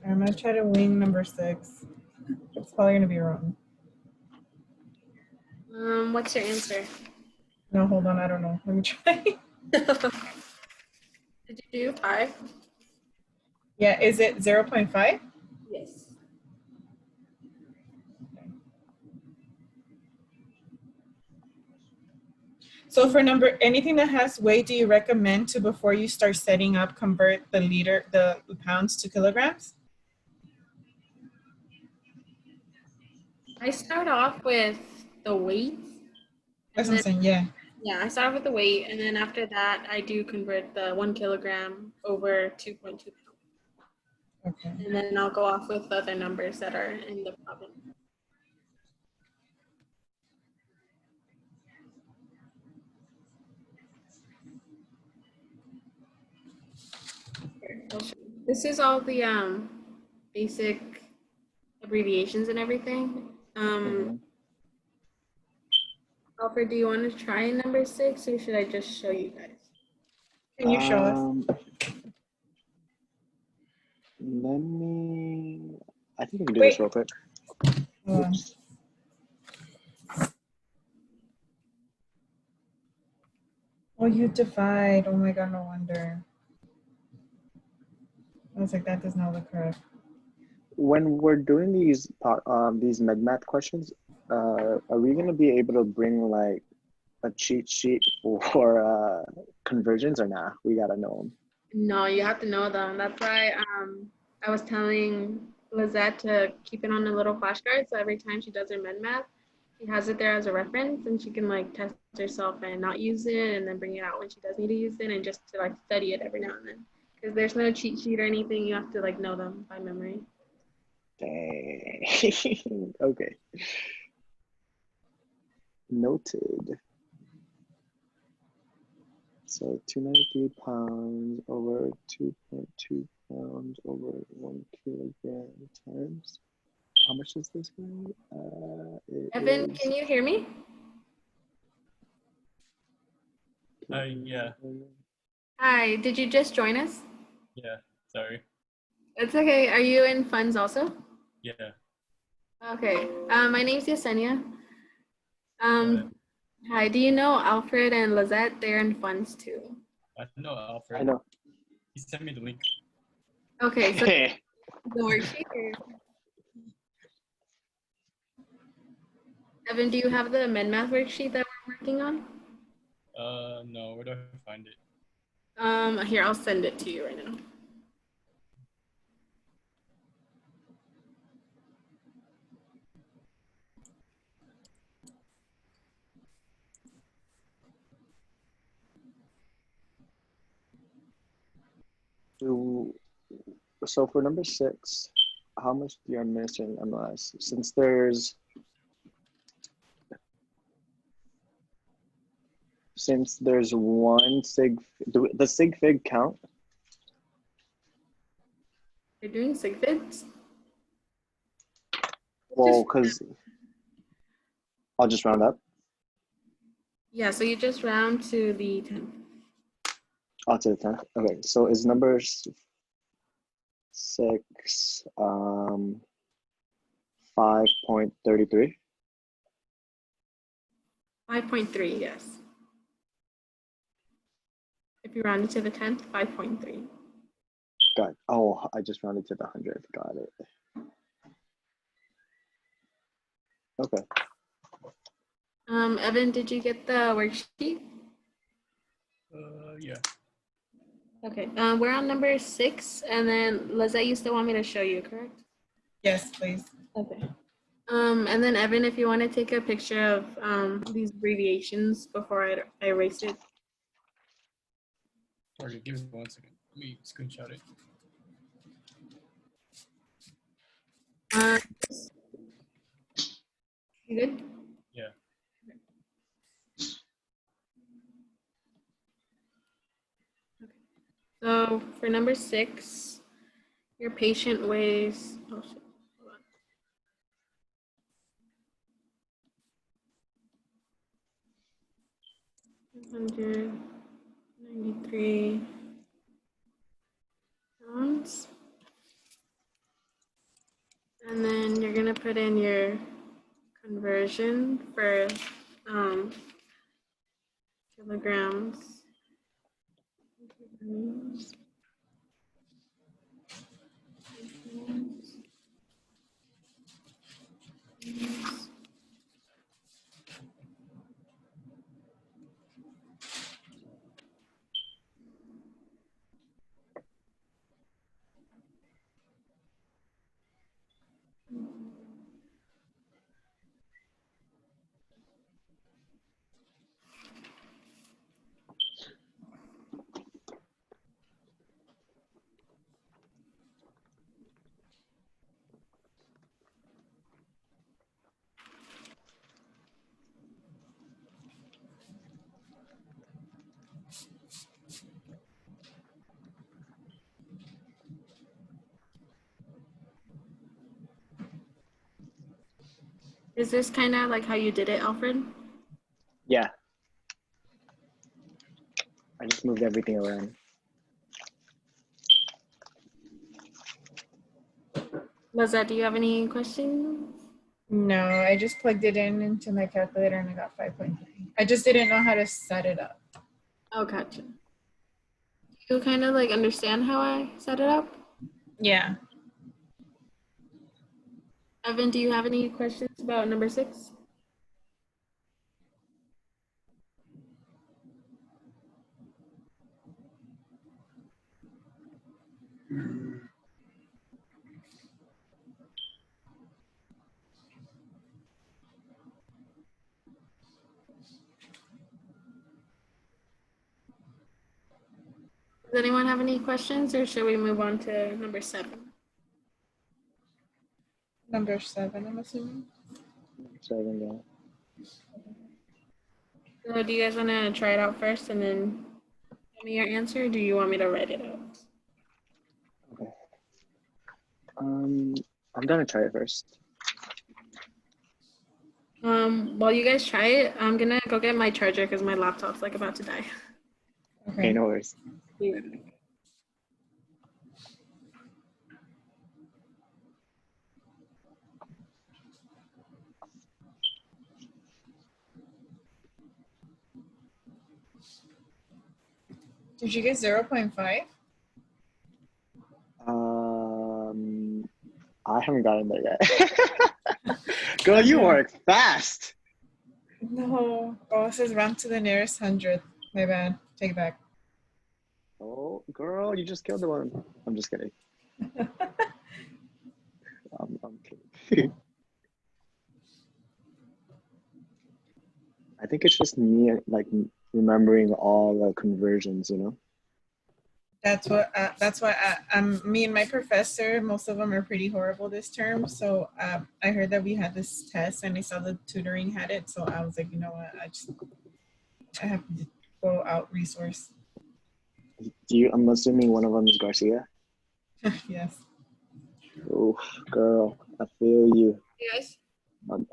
I'm gonna try to wing number 6. It's probably gonna be wrong. What's your answer? No, hold on, I don't know. Let me try. Did you do 5? Yeah, is it 0.5? Yes. So for number, anything that has weight, do you recommend to before you start setting up, convert the pounds to kilograms? I start off with the weight, That's and what I'm then saying, yeah. yeah, I start off with the weight, and then after that, I do convert the 1 kilogram over 2.2 pounds, Okay. and then I'll go off with the other numbers that are in the province. Here, I'll show you. This is all the basic abbreviations and everything. Mhm. Alfred, do you want to try number 6, or should I just show you guys? Can you show us? Let me, I think we can do this Wait. real quick. Hold on. Oops. Oh, you divide. Oh my God, no wonder. I was like, that does not look correct. When we're doing these med math questions, are we gonna be able to bring like a cheat sheet for conversions or nah? We gotta know them. No, you have to know them. That's why I was telling Lizette to keep it on a little flashcard, so every time she does her med math, she has it there as a reference, and she can like test herself and not use it, and then bring it out when she does need to use it, and just to like study it every now and then. Because there's no cheat sheet or anything. You have to like know them by memory. Dang. Okay. Noted. So 293 pounds over 2.2 pounds over 1 kilogram times. How much is this one? Evan, can you hear me? Yeah. Hi, did you just join us? Yeah. Sorry. It's okay. Are you in funds also? Yeah. Okay. My name's Yesenia. Hi, do you know Alfred and Lizette? They're in funds too. I know Alfred. I know. He sent me the link. Okay, so Hey. the worksheet. Evan, do you have the MedMath worksheet that we're working on? No. Where do I find it? Here, I'll send it to you right now. So for number 6, how much do you administer in MLS? Since there's one sig, the sig fig count? You're doing sig figs? Well, because I'll just round up. Yeah, so you just round to the 10th. Oh, to the 10th. Okay, so is number 6 5.33? 5.3, yes. If you round it to the 10th, 5.3. Got it. Oh, I just rounded to the 100th. Got it. Okay. Evan, did you get the worksheet? Yeah. Okay, we're on number 6, and then Lizette, you still want me to show you, correct? Yes, please. Okay. And then Evan, if you want to take a picture of these abbreviations before I erase it. Sorry, give me 1 second. Let me screenshot it. You good? Yeah. So for number 6, your patient weighs, oh shit, hold on. 193 pounds. And then you're gonna put in your conversion for kilograms. Is this kind of like how you did it, Alfred? Yeah. I just moved everything around. Lizette, do you have any questions? No, I just plugged it in into my calculator and I got 5.3. I just didn't know how to set it up. Oh, gotcha. Do you kind of like understand how I set it up? Yeah. Evan, do you have any questions about number 6? Does anyone have any questions, or should we move on to number 7? Number 7, I'm assuming. 7, yeah. So do you guys want to try it out first and then give me your answer, or do you want me to write it out? Okay. I'm gonna try it first. While you guys try it, I'm gonna go get my charger because my laptop's like about to die. Okay, no worries. Yeah. Did you get 0.5? I haven't gotten there yet. Girl, you work fast. No. Oh, it says round to the nearest 100th. My bad. Take it back. Oh, girl, you just killed the one. I'm just kidding. I'm kidding. I think it's just me, like, remembering all the conversions, you know? That's why me and my professor, most of them are pretty horrible this term. So I heard that we had this test and I saw the tutoring had it. So I was like, you know what, I have to go out resource. I'm assuming one of them is Garcia. Yes. Oh, girl, I feel you. You guys, Um,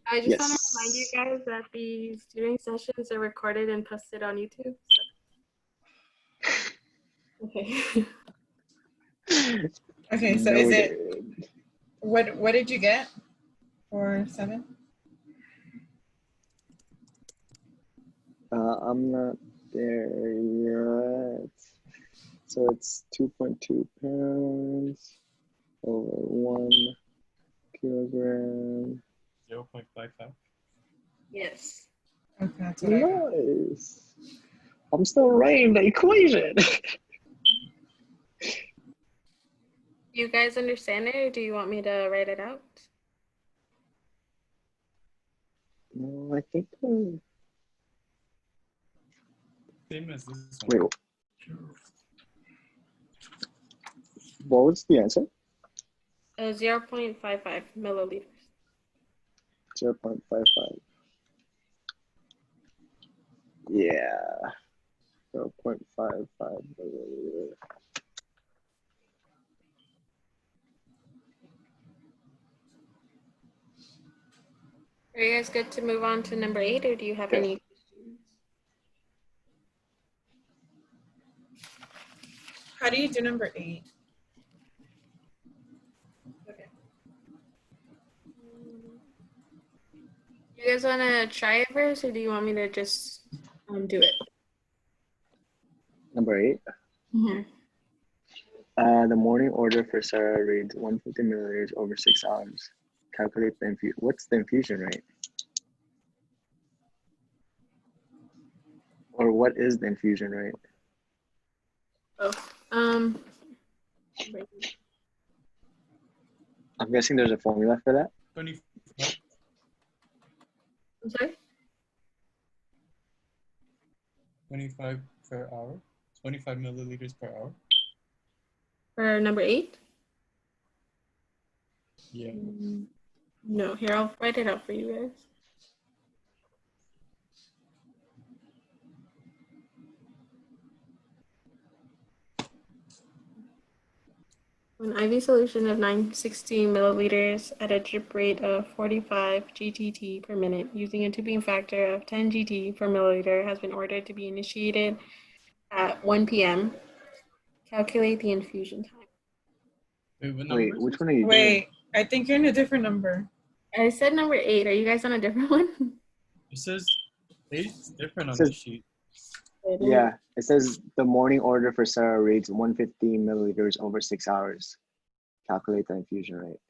I just want to remind you yes. guys that these tutoring sessions are recorded and posted on YouTube. So. Okay. Okay, so is it what did you get for 7? I'm not there yet. So it's 2.2 pounds over 1 kilogram. 0.55. Yes. Okay, that's what I got. Nice. I'm still writing the equation. Do you guys understand it, or do you want me to write it out? No, I think. Same as this Wait, one. what was the answer? 0.55 milliliters. 0.55. Yeah. 0.55 milliliter. Are you guys good to move on to number 8, or do you have any questions? How do you do number 8? Okay. You guys want to try it first, or do you want me to just do it? Number 8. Mm-hmm. The morning order for Sarah reads 150 milliliters over 6 hours. Calculate the infusion. What's the infusion rate? Or what is the infusion rate? Oh, I'm guessing there's a formula for that. 25. I'm sorry? 25 per hour. 25 milliliters per hour. For number 8? Yeah. No, here, I'll write it out for you guys. An IV solution of 960 milliliters at a drip rate of 45 GTT per minute using a tubing factor of 10 GT per milliliter has been ordered to be initiated at 1 p.m. Calculate the infusion time. Wait, what Wait, number? which one are you doing? Wait, I think you're in a different number. I said number 8. Are you guys on a different one? It says 8's different on says- this sheet. Yeah, it says the morning order for Sarah reads 150 milliliters over 6 hours. calculate the infusion rate.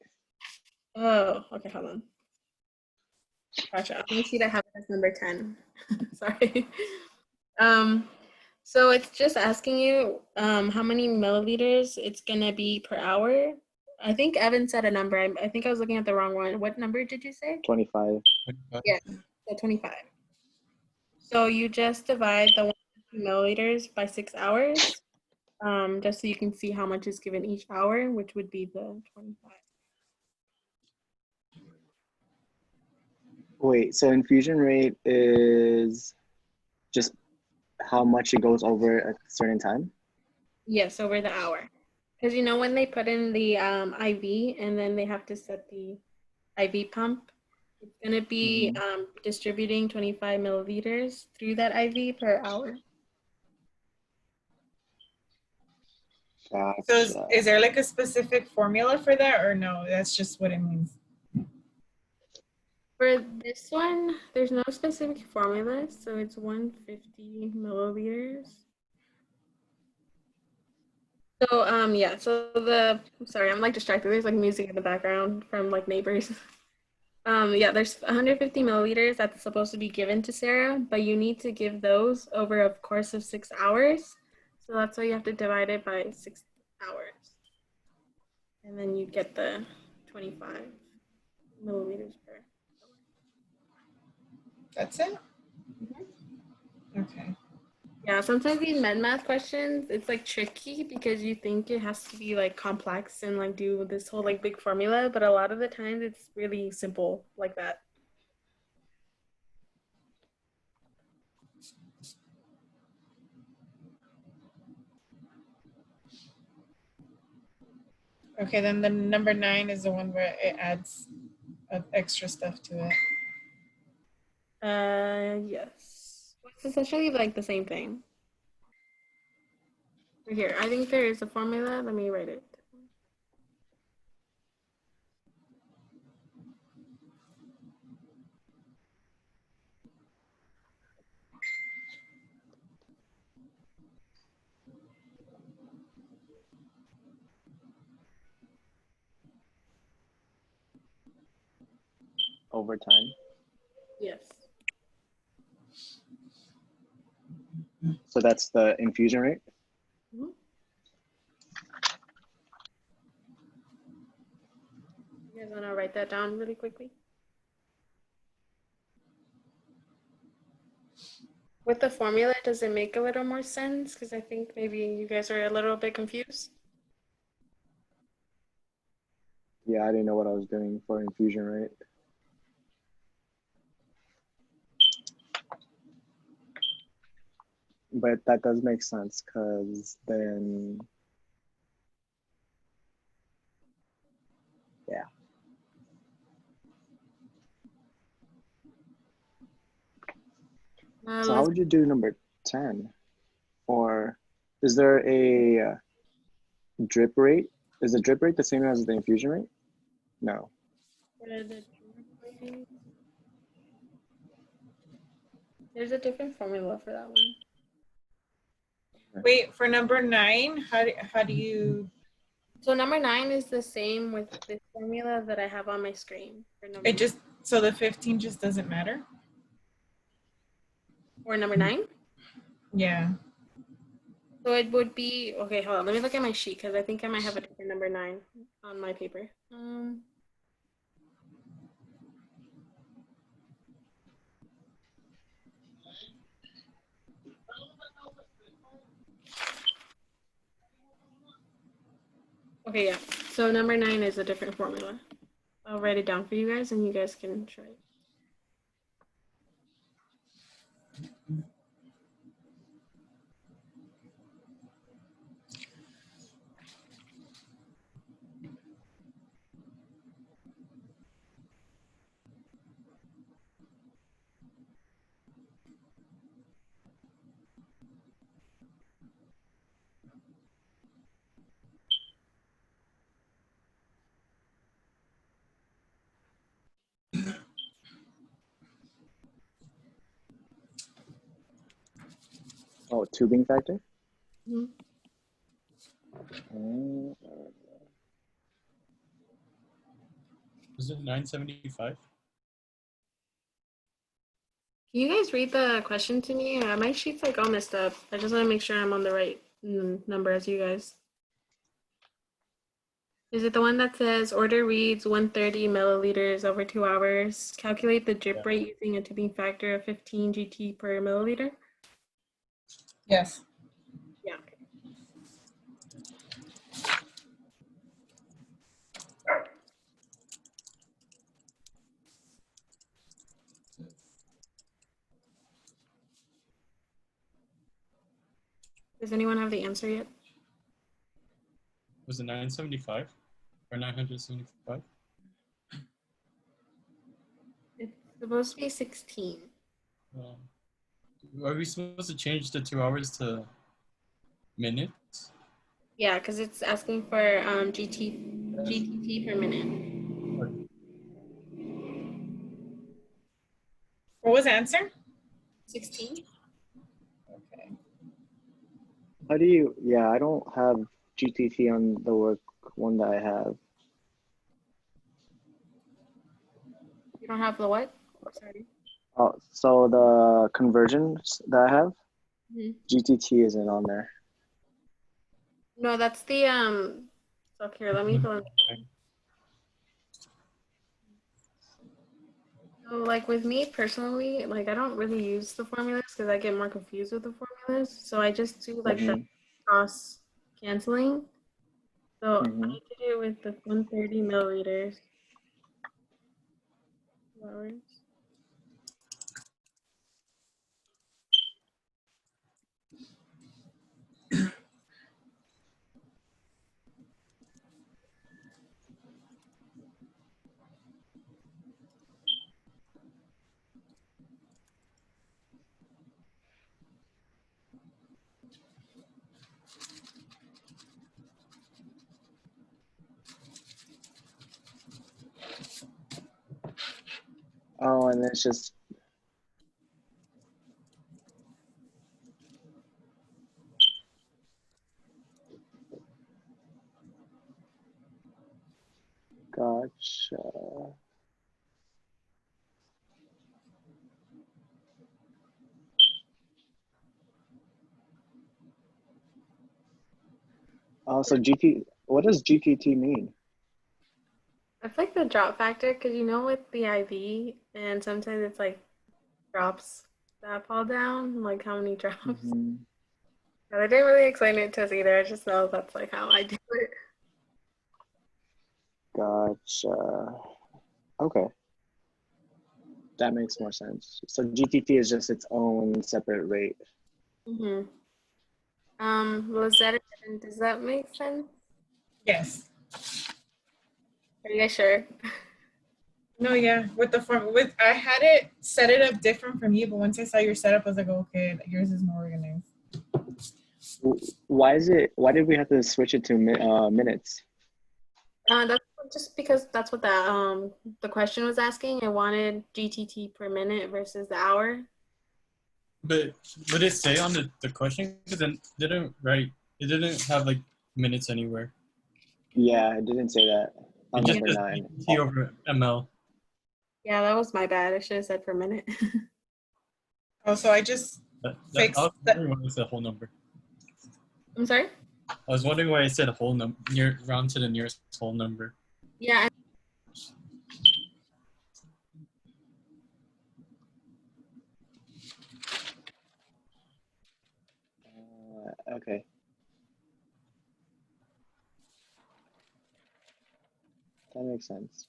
Oh, okay, hold on. Gotcha. On the sheet I have it as number 10. Sorry. So it's just asking you how many milliliters it's gonna be per hour. I think Evan said a number. I think I was looking at the wrong one. What number did you say? 25. 25. Yeah, so 25. So you just divide the 150 milliliters by 6 hours, just so you can see how much is given each hour, which would be the 25. Wait, so infusion rate is just how much it goes over a certain time? Yes, over the hour. Because you know when they put in the IV and then they have to set the IV pump, it's going to be distributing 25 milliliters through that IV per hour. So Gotcha. is there like a specific formula for that, or no? That's just what it means. For this one, there's no specific formula, so it's 150 milliliters. So yeah, so sorry, I'm like distracted. There's like music in the background from like neighbors. Yeah, there's 150 milliliters that's supposed to be given to Sarah, but you need to give those over a course of 6 hours. So that's why you have to divide it by 6 hours. And then you get the 25 milliliters per hour. That's it? Mhm. Okay. Yeah, sometimes these med math questions, it's like tricky because you think it has to be like complex and like do this whole like big formula, but a lot of the times it's really simple like that. Okay, then the number 9 is the one where it adds extra stuff to it. Yes. It's essentially like the same thing. Right here, I think there is a formula. Let me write it. Over time. Yes. So that's the infusion rate. Mhm. You guys want to write that down really quickly? With the formula, does it make a little more sense? Because I think maybe you guys are a little bit confused. Yeah, I didn't know what I was doing for infusion rate. But that does make sense because then, yeah. So how would you do number 10? Or is there a drip rate? Is the drip rate the same as the infusion rate? No. There's a different formula for that one. Wait, for number 9, how do you? So number 9 is the same with this formula that I have on my screen for number It just, so the 15 just doesn't matter? or number 9. Yeah. So it would be okay. Hold on, let me look at my sheet because I think I might have a different number 9 on my paper. Okay, yeah. So number 9 is a different formula. I'll write it down for you guys, and you guys can try it. Oh, tubing factor? Mm-hmm. Was it 975? Can you guys read the question to me? My sheet's like all messed up. I just want to make sure I'm on the right number as you guys. Is it the one that says order reads 130 milliliters over 2 hours? Calculate the drip Yeah. rate using a tipping factor of 15 GT per milliliter? Yes. Yeah. Does anyone have the answer yet? Was it 975 or 975? It's supposed to be 16. Are we supposed to change the 2 hours to minutes? Yeah, because it's asking for GTT per minute. What was the answer? 16? Okay. How do you? Yeah, I don't have GTT on the work one that I have. You don't have the what? Sorry. Oh, so the conversions that I have, Mhm. GTT isn't on there. No, that's the so here, let me go. So like with me personally, like I don't really use the formulas because I get more confused with the formulas. So I just do like the cross canceling. So I Mhm. need to do it with the 130 milliliters. 2 hours. Oh, and it's just gotcha. Oh, so GT. What does GTT mean? That's like the drop factor because you know with the IV and sometimes it's like drops that fall down, like how many drops. Mhm. But they didn't really explain it to us either. I just know that's like how I do it. Gotcha. Okay, that makes more sense. So GTT is just its own separate rate. Mm-hmm. Was that it? Does that make sense? Yes. Are you guys sure? No, yeah. With the form, with I had it set it up different from you, but once I saw your setup, I was like, okay, yours is more organized. Why is it? Why did we have to switch it to minutes? That's just because that's what the question was asking. It wanted GTT per minute versus the hour. But would it say on the question? Because it didn't write. It didn't have like minutes anywhere. Yeah, it didn't say that on It just number says 9. GT over ML. Yeah, that was my bad. I should have said per minute. Oh, so I just I fixed was the. wondering why it said whole number. I'm sorry? I was wondering why it said a whole number, round to the nearest whole number. Yeah. Okay. That makes sense.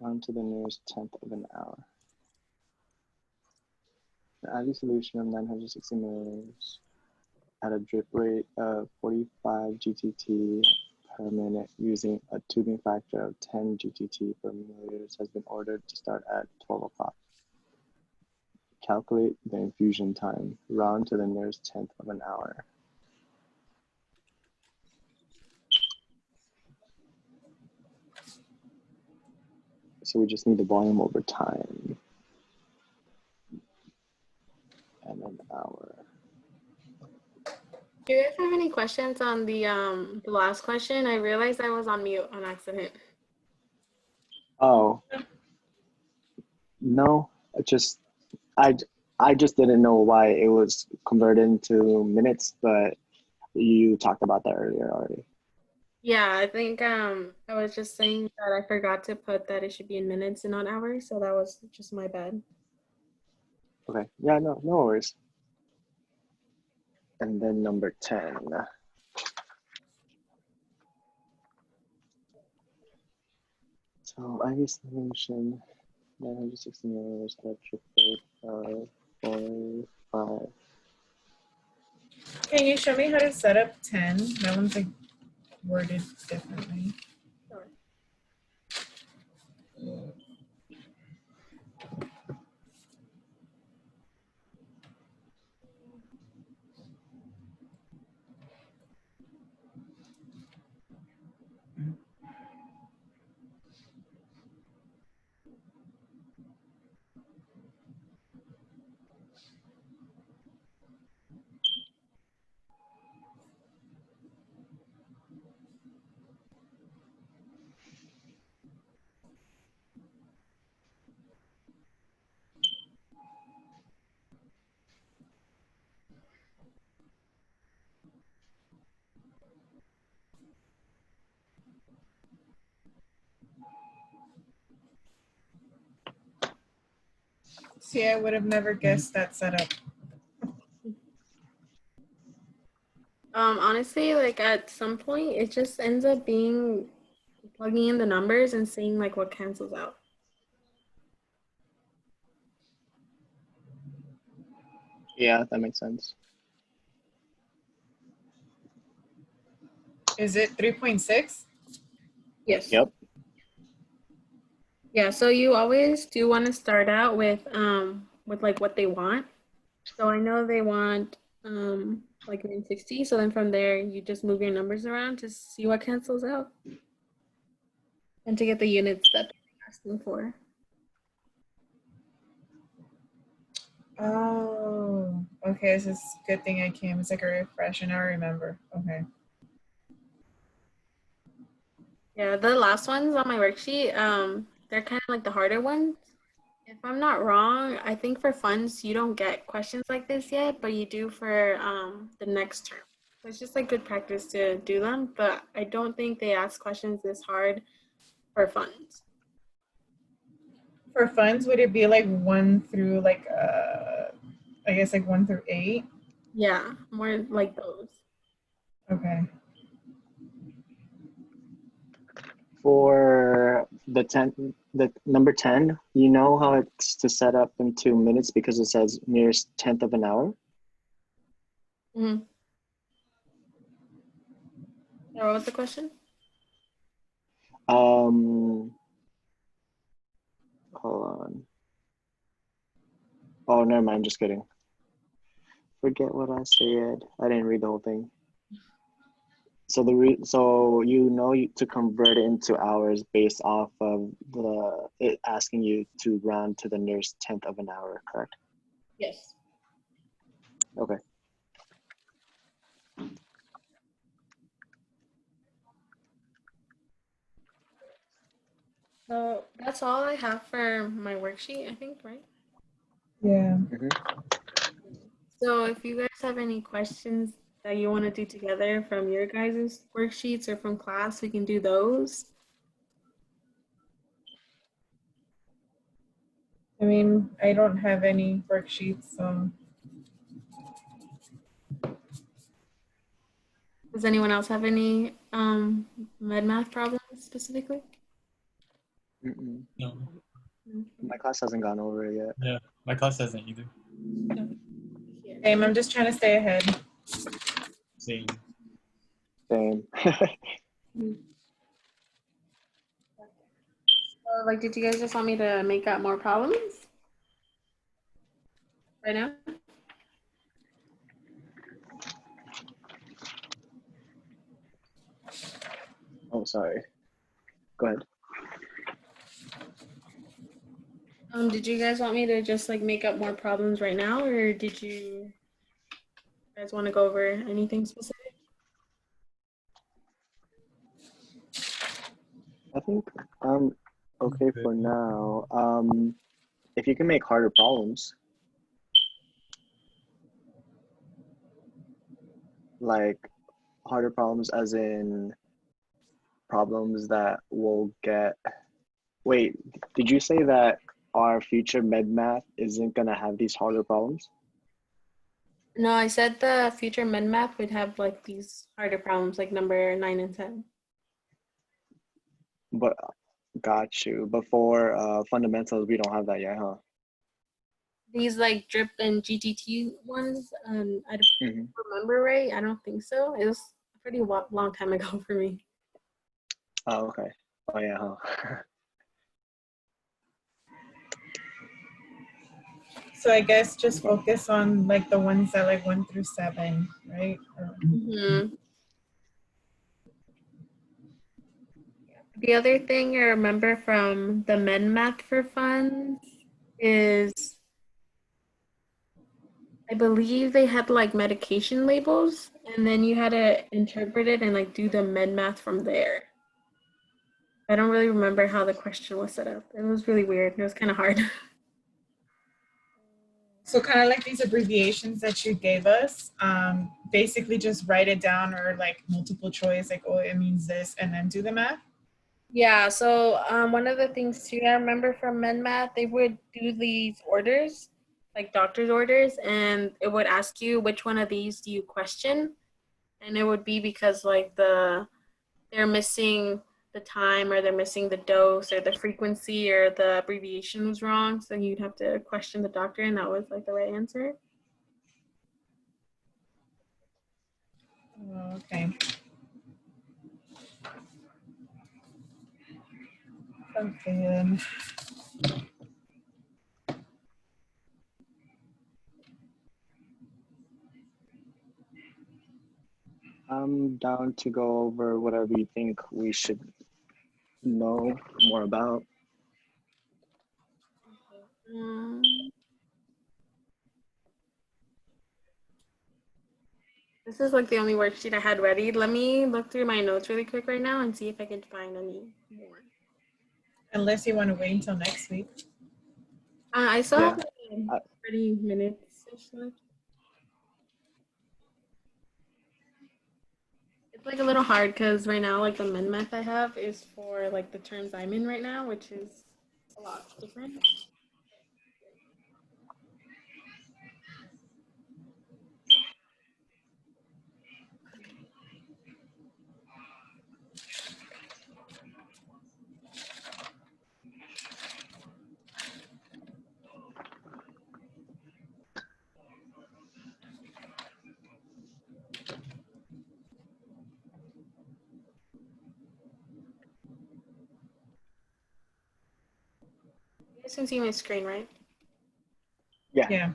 Round to the nearest tenth of an hour. The IV solution of 960 milliliters at a drip rate of 45 GTT per minute using a tubing factor of 10 GTT per milliliters has been ordered to start at 12 o'clock. Calculate the infusion time. Round to the nearest tenth of an hour. So we just need the volume over time. And an hour. Do you guys have any questions on the last question? I realized I was on mute on accident. Oh, no, I just didn't know why it was converted into minutes, but you talked about that earlier already. Yeah, I think I was just saying that I forgot to put that it should be in minutes and not hours, so that was just my bad. Okay, yeah, no worries. And then number 10. So IV solution, 960 milliliters, electric plate, 4, 5. Can you show me how to set up 10? That one's like worded differently. Sure. See, I would have never guessed that setup. Honestly, like at some point, it just ends up being plugging in the numbers and seeing like what cancels out. Yeah, that makes sense. Is it 3.6? Yes. Yep. Yeah, so you always do want to start out with like what they want. So I know they want like 960, so then from there you just move your numbers around to see what cancels out and to get the units that they're asking for. Oh, okay. This is a good thing I came. It's like a refresh and I remember. Okay. Yeah, the last ones on my worksheet, they're kind of like the harder ones. If I'm not wrong, I think for funds you don't get questions like this yet, but you do for the next term. So it's just like good practice to do them, but I don't think they ask questions this hard for funds. For funds, would it be like 1 through like, I guess like 1 through 8? Yeah, more like those. Okay. For the number 10, you know how it's to set up into minutes because it says nearest tenth of an hour? Mm-hmm. So what was the question? Hold on. Oh, never mind, just kidding. Forget what I said. I didn't read the whole thing. So to convert it into hours based off of it asking you to round to the nearest tenth of an hour, correct? Yes. Okay. So that's all I have for my worksheet, I think, right? Yeah. Mm-hmm. So if you guys have any questions that you want to do together from your guys' worksheets or from class, we can do those. I mean, I don't have any worksheets, so. Does anyone else have any med math problems specifically? Mm-mm. No. My class hasn't gone over it yet. Yeah, my class hasn't either. Same, I'm just trying to stay ahead. Same. Same. So, like, did you guys just want me to make up more problems? right now? Oh, sorry. Go ahead. Did you guys want me to just like make up more problems right now, or did you guys want to go over anything specific? I think I'm okay for now. If you can make harder problems, like harder problems as in problems that will get. Wait, did you say that our future med math isn't gonna have these harder problems? No, I said the future med math would have like these harder problems, like number 9 and 10. But got you. But for fundamentals, we don't have that yet, huh? These like drip and GTT ones, I don't Hmm. remember right. I don't think so. It was a pretty long time ago for me. Oh, okay. Oh yeah, huh? So I guess just focus on like the ones that like 1 through 7, right? Mm-hmm. The other thing I remember from the men math for fun is I believe they had like medication labels and then you had to interpret it and like do the med math from there. I don't really remember how the question was set up. It was really weird. It was kind of hard. So kind of like these abbreviations that you gave us, basically just write it down or like multiple choice, like, oh, it means this, and then do the math. Yeah, so one of the things too I remember from men math, they would do these orders, like doctor's orders, and it would ask you which one of these do you question, and it would be because like they're missing the time or they're missing the dose or the frequency or the abbreviation was wrong, so you'd have to question the doctor, and that was like the right answer. Oh, okay. Okay. I'm down to go over whatever you think we should know more about. Um, this is like the only worksheet I had ready. Let me look through my notes really quick right now and see if I can find any more. Unless you want to wait until next week. I still Yeah. have like, I, 30 minutes left. It's like a little hard because right now, like the min math I have is for like the terms I'm in right now, which is a lot different. You guys can see my screen, right? yeah. Yeah.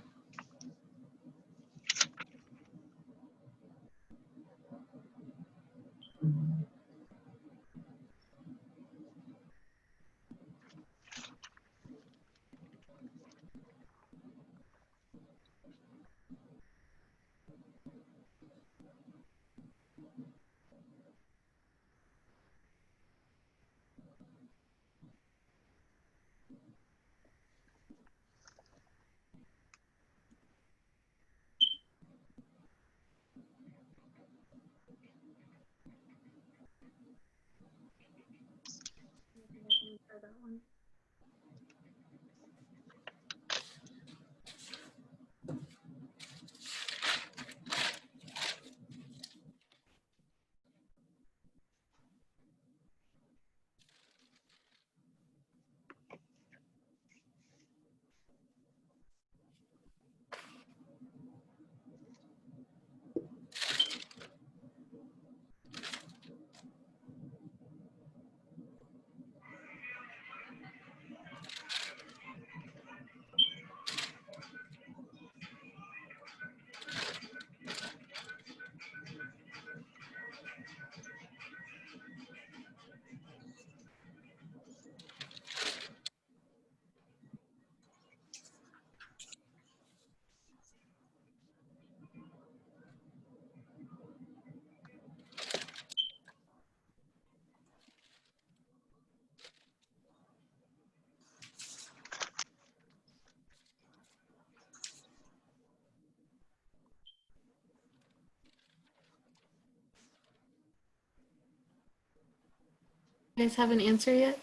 You guys have an answer yet?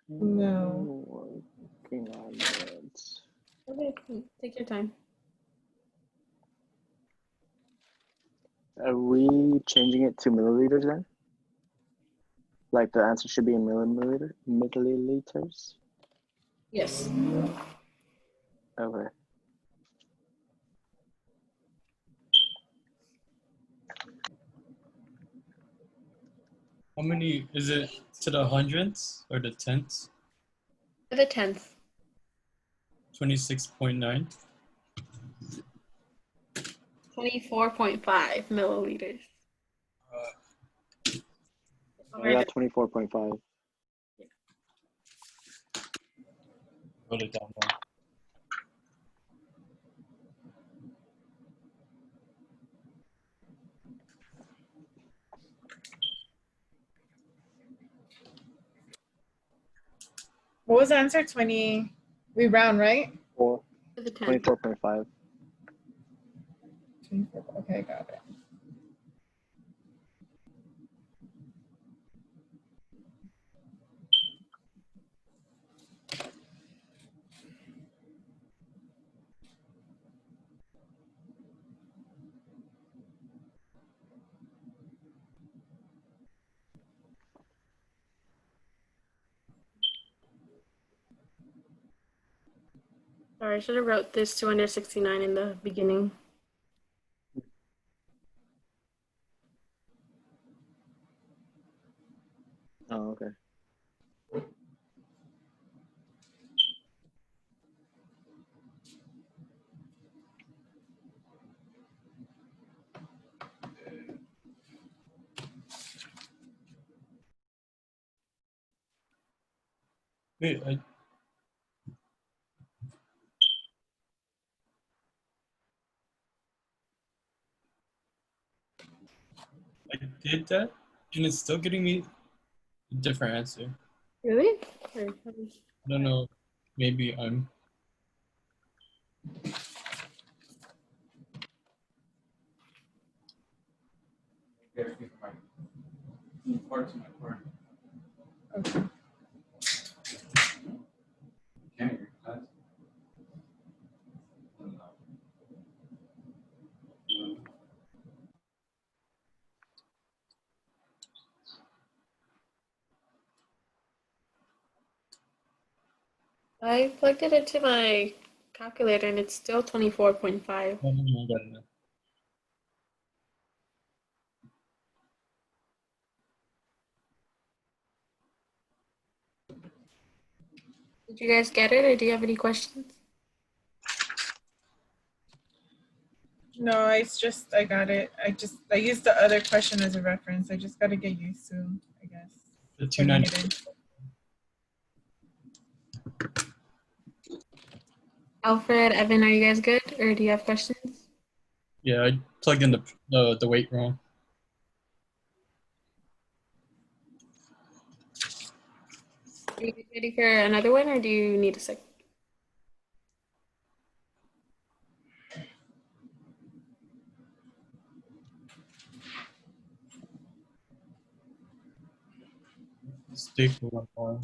No. Working on it. Okay, take your time. Are we changing it to milliliters then? Like the answer should be in milliliters? Yes. Okay. How many is it to the hundredths or the tenths? For the 10th. 26.9. 24.5 milliliters. I got 24.5. Wrote it down wrong. What was the answer? 20. We round, right? For For the 10th. 24.5. 24. Okay, got it. Sorry, I should have wrote this 269 in the beginning. Oh, okay. Wait, I did that, and it's still getting me a different answer. Really? I don't know. Maybe I'm. Okay. I plugged it into my calculator and it's still 24.5. Oh, no, I got it now. Did you guys get it or do you have any questions? No, it's just, I got it. I used the other question as a reference. I just got to get used to, I guess. The putting 290. it in. Alfred, Evan, are you guys good or do you have questions? Yeah, I plugged in the weight wrong. Are you ready for another one or do you need a sec? Stay for one more.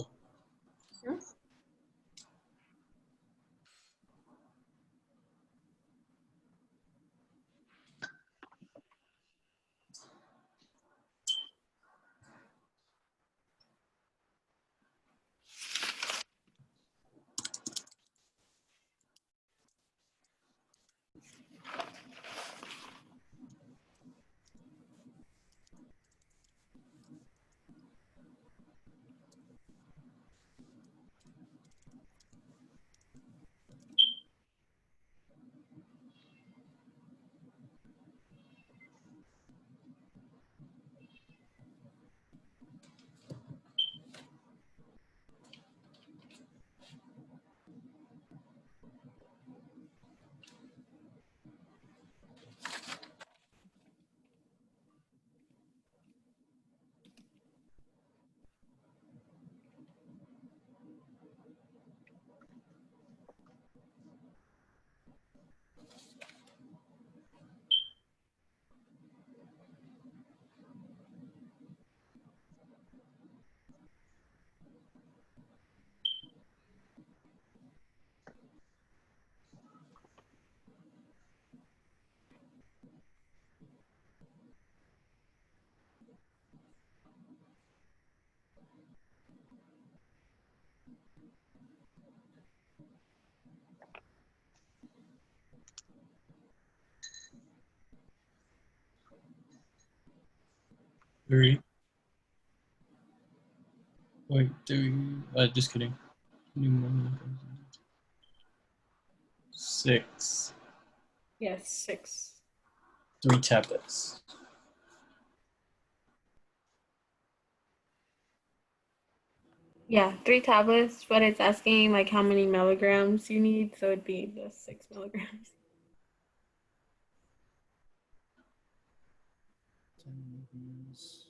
3. Wait, 3. Just kidding. 6. Yes, 6. 3 tablets. Yeah, 3 tablets, but it's asking like how many milligrams you need, so it'd be the 6 milligrams. 10 milligrams.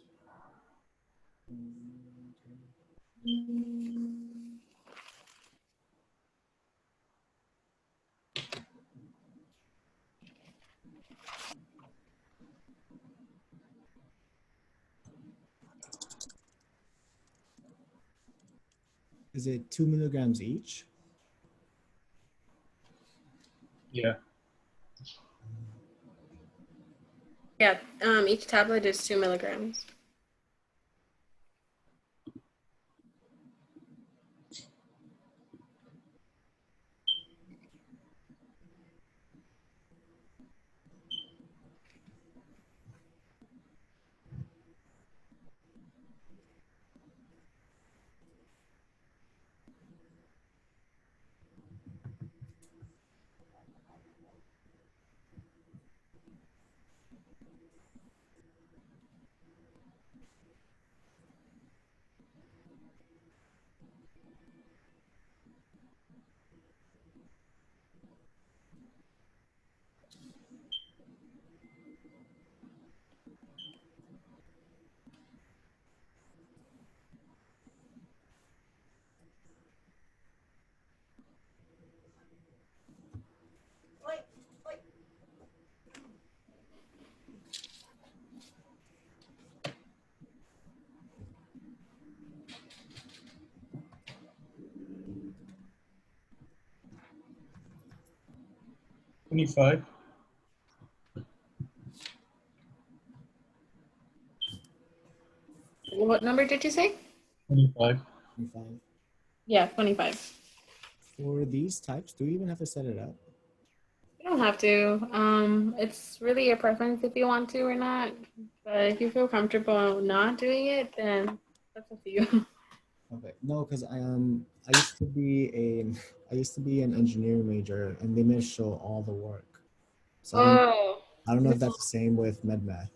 Is it 2 milligrams each? Yeah. Yeah, each tablet is 2 milligrams. $25. What number did you say? 25. 25. Yeah, 25. For these types, do we even have to set it up? You don't have to. It's really your preference if you want to or not. But if you feel comfortable not doing it, then that's up to you. Okay, no, because I used to be an engineering major, and they made us show all the work. So Oh, I don't know if that's the same with med math.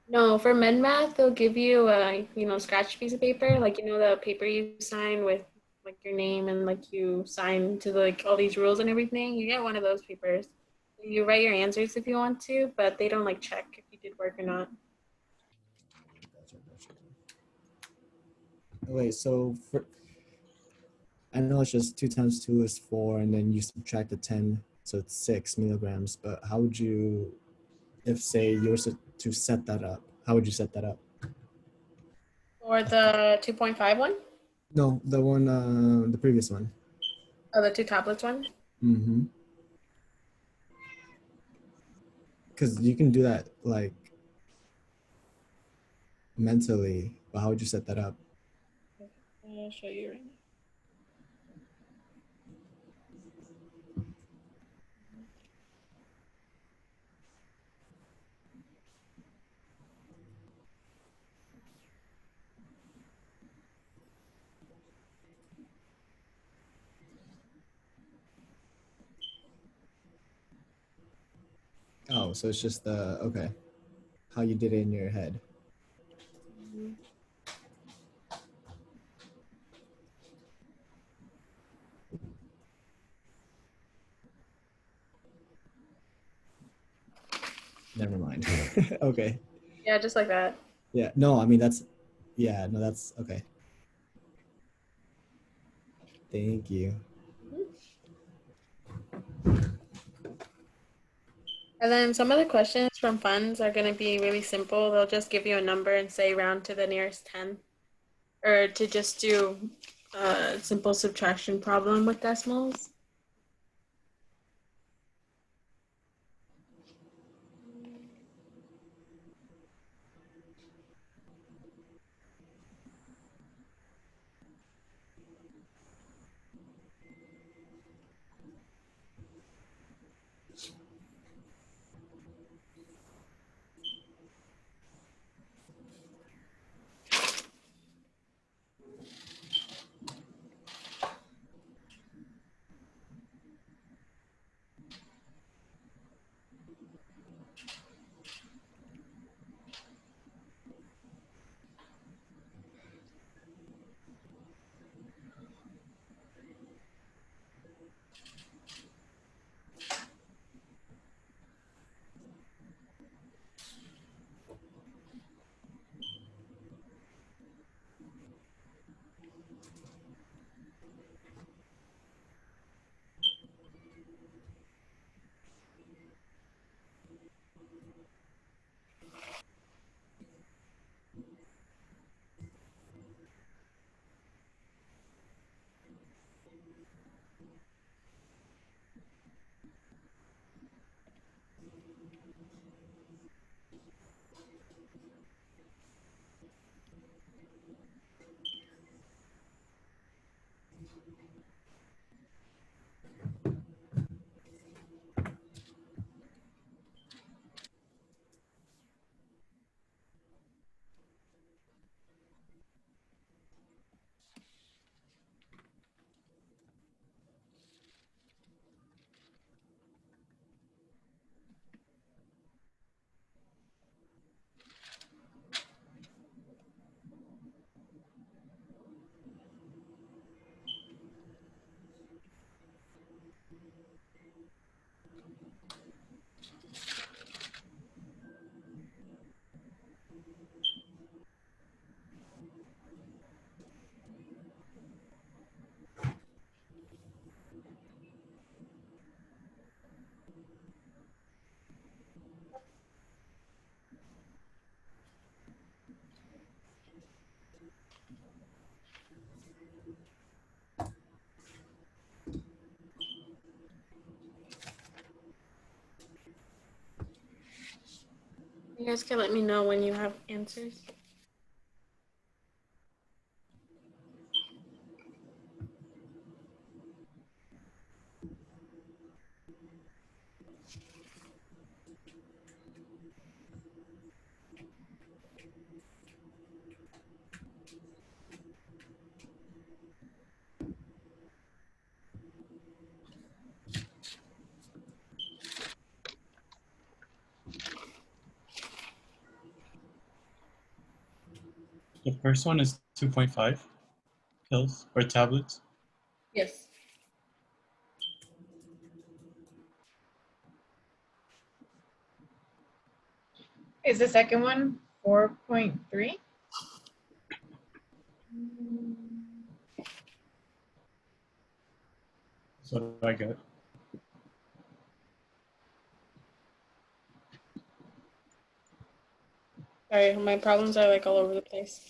no, for med math, they'll give you a, scratch piece of paper, like, the paper you sign with like your name and like you sign to like all these rules and everything. You get one of those papers. You write your answers if you want to, but they don't like check if you did work or not. Gotcha. Wait, so for I know it's just 2 times 2 is 4, and then you subtract the 10, so it's 6 milligrams. But how would you, if say you were to set that up, how would you set that up? Or the 2.5 one? No, the one, the previous one. Or the 2 tablets one? Mm-hmm. Because you can do that like mentally, but how would you set that up? I'll show you right now. Oh, so it's just the, okay, how you did it in your head. Never mind. Okay. Yeah, just like that. Yeah, no, I mean, yeah, no, that's okay. Thank you. And then some of the questions from funds are going to be really simple. They'll just give you a number and say round to the nearest 10. Or to just do a simple subtraction problem with decimals. You guys can let me know when you have answers. The first one is 2.5 pills or tablets. Yes. Is the second one 4.3? That's what I got. Sorry, my problems are like all over the place.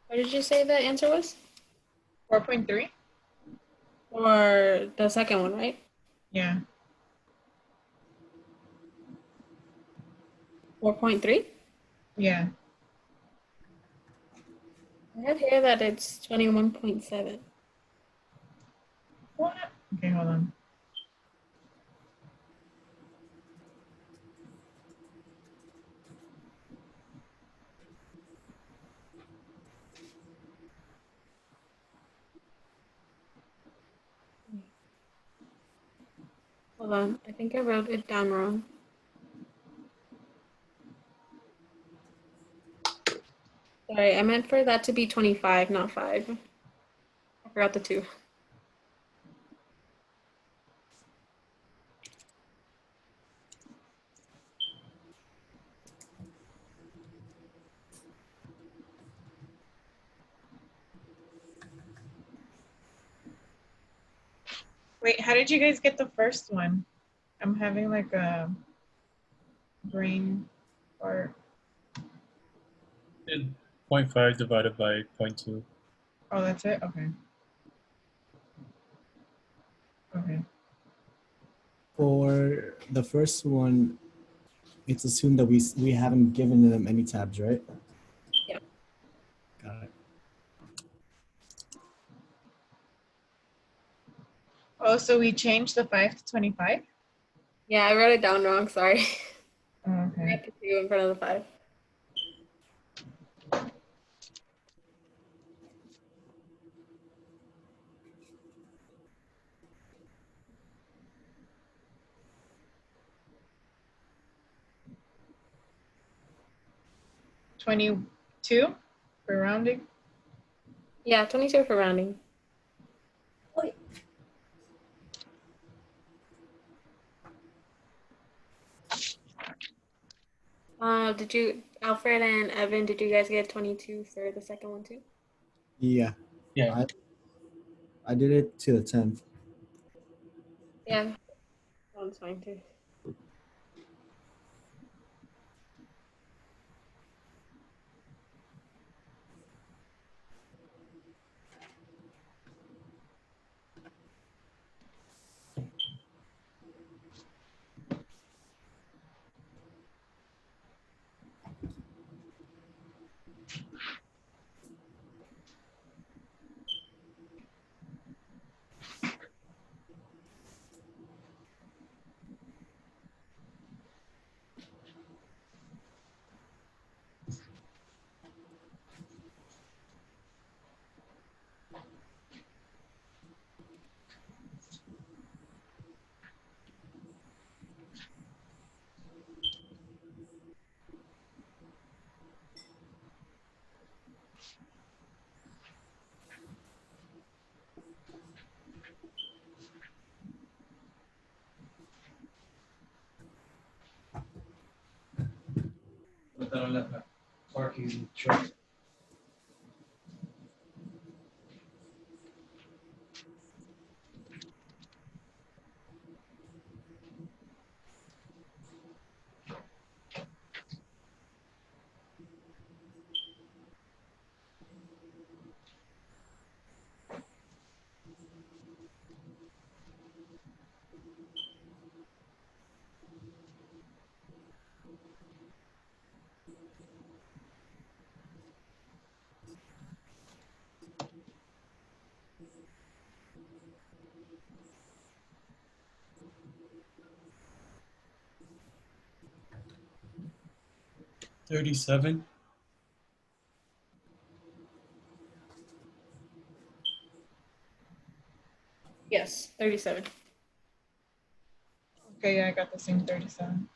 What did you say the answer was? 4.3? Or the second one, right? Yeah. 4.3? Yeah. I have here that it's 21.7. What? Okay, hold on. Hold on, I think I wrote it down wrong. Sorry, I meant for that to be 25, not 5. I forgot the 2. Wait, how did you guys get the first one? I'm having like a brain fart. 0.5 divided by 0.2. Oh, that's it? Okay. Okay. For the first one, it's assumed that we haven't given them any tabs, right? Yeah. Got it. Oh, so we changed the 5 to 25? Yeah, I wrote it down wrong, sorry. Oh, I okay. had the 2 in front of the 5. $22 for rounding? Yeah, 22 for rounding. Did you, Alfred and Evan, did you guys get 22 for the second one too? Yeah, Yeah. I did it to the 10th. Yeah, that one's fine too. don't let my parking truck. $37. Yes, 37. Okay, yeah, I got the same 37.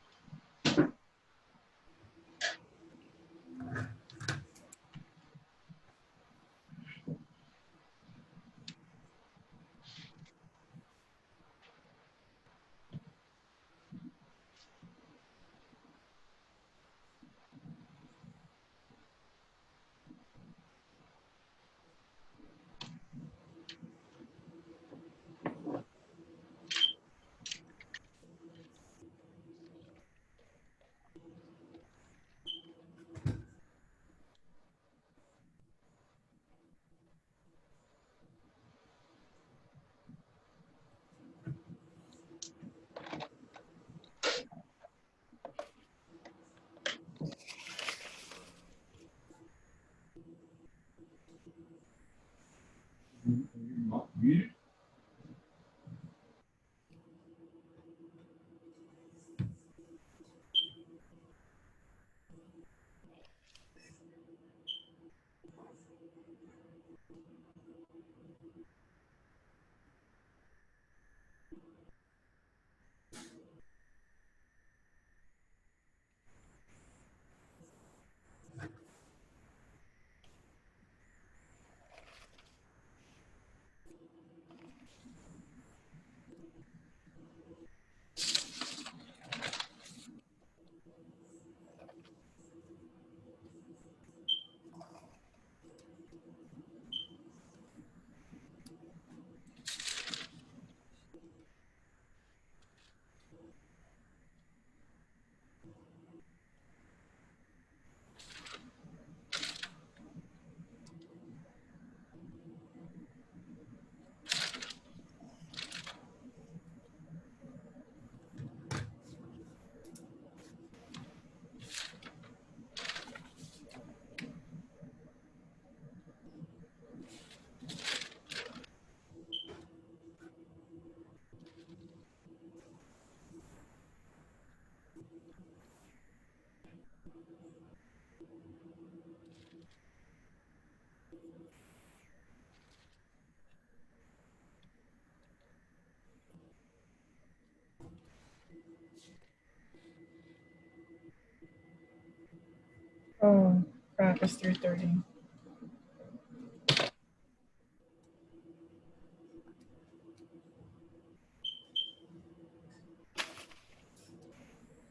Oh, crap, it's 3:30.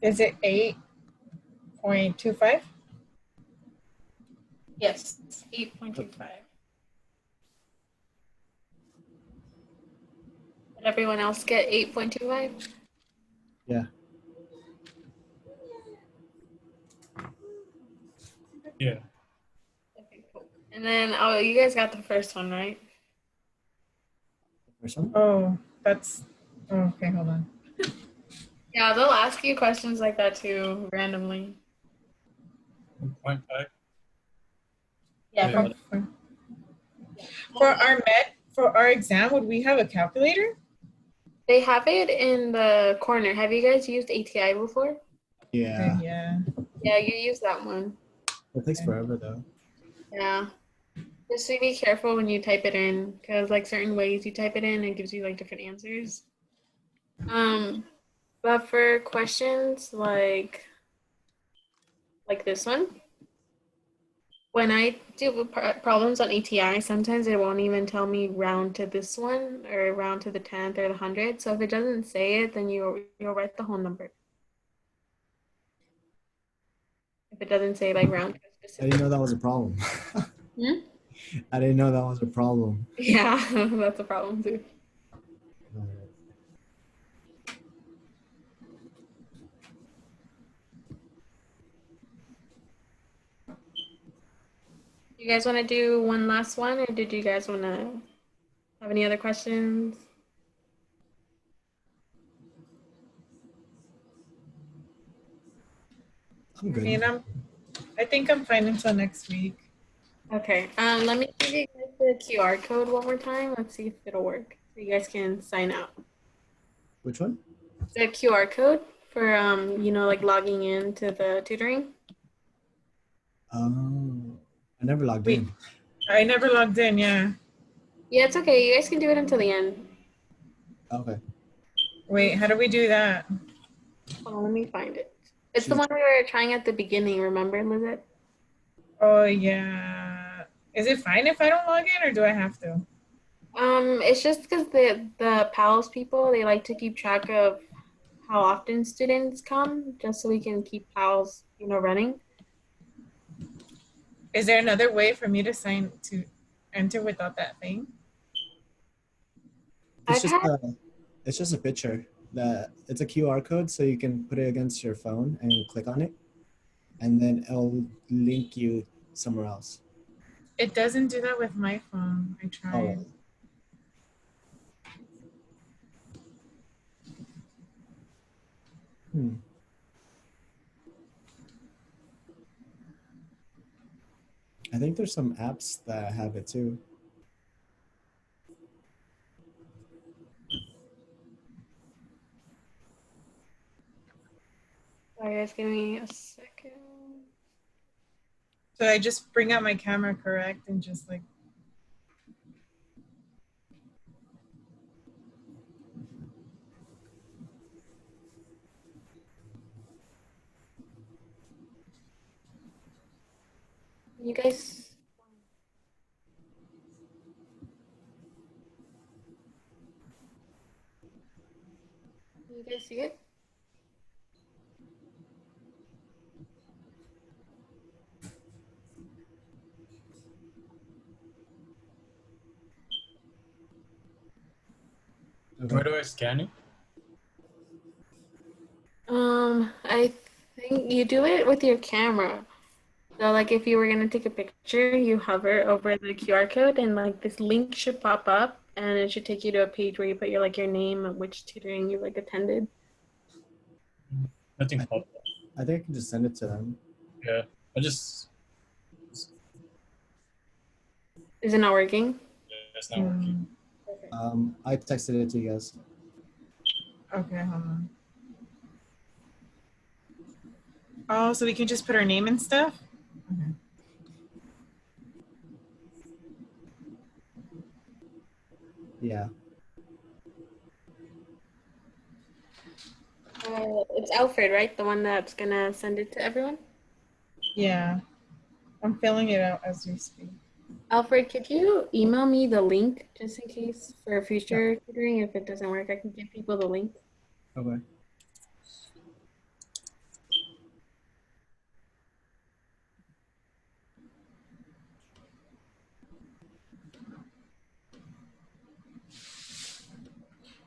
Is it 8.25? Yes, 8.25. Did everyone else get 8.25? Yeah. Yeah. Okay, cool. And then, oh, you guys got the first one, right? First one? Oh, that's, oh, okay, hold on. Yeah, they'll ask you questions like that too, randomly. 1.5. Yeah, Wait, from what? For our exam, would we have a calculator? they have it in the corner. Have you guys used ATI before? Yeah. Okay, yeah. Yeah, you use that one. It takes Okay. forever though. Yeah. Just to be careful when you type it in, because like certain ways you type it in, it gives you like different answers. But for questions like this one, when I do problems on ATI, sometimes it won't even tell me round to this one or round to the 10th or the 100th. So if it doesn't say it, then you'll write the whole number. if it doesn't say like round trip I specific. didn't know that was a problem. Hmm? I didn't know that was a problem. Yeah, that's a problem too. You guys want to do one last one, or did you guys want to have any other questions? I'm I good. mean, I think I'm fine until next week. Okay. Let me give you guys the QR code one more time. Let's see if it'll work. So you guys can sign out. Which one? The QR code for like logging in to the tutoring. Oh, I never logged Wait. in. I never logged in, yeah. Yeah, it's okay. You guys can do it until the end. Okay. Wait, how do we do that? Hold on, let me find it. It's the Choose- one we were trying at the beginning, remember, Lizette? Oh, yeah. Is it fine if I don't log in or do I have to? It's just because the PALS people, they like to keep track of how often students come, just so we can keep PALS, running. Is there another way for me to enter without that thing? It's I've just had it's just a picture that it's a QR code, so you can put it against your phone and click on it, and then it'll link you somewhere else. It doesn't do that with my phone. I Oh, tried. I think there's some apps that have it too. Sorry, guys, give me a second. So I just bring out my camera, correct? And just like, You guys, see it? Where Okay. do I scan it? I think you do it with your camera. So like if you were gonna take a picture, you hover over the QR code and like this link should pop up and it should take you to a page where you put your name and which tutoring you like attended. Nothing I think, popped up. I think I can just send it to them. Yeah. I just. Is it not working? Yeah, it's not working. I texted it to you guys. okay, hold on. Oh, so we can just put our name and stuff? Okay. Yeah. It's Alfred, right? The one that's gonna send it to everyone? Yeah. I'm filling it out as we speak. Alfred, could you email me the link just in case for Yeah. future tutoring? If it doesn't work, I can give people the link. Okay.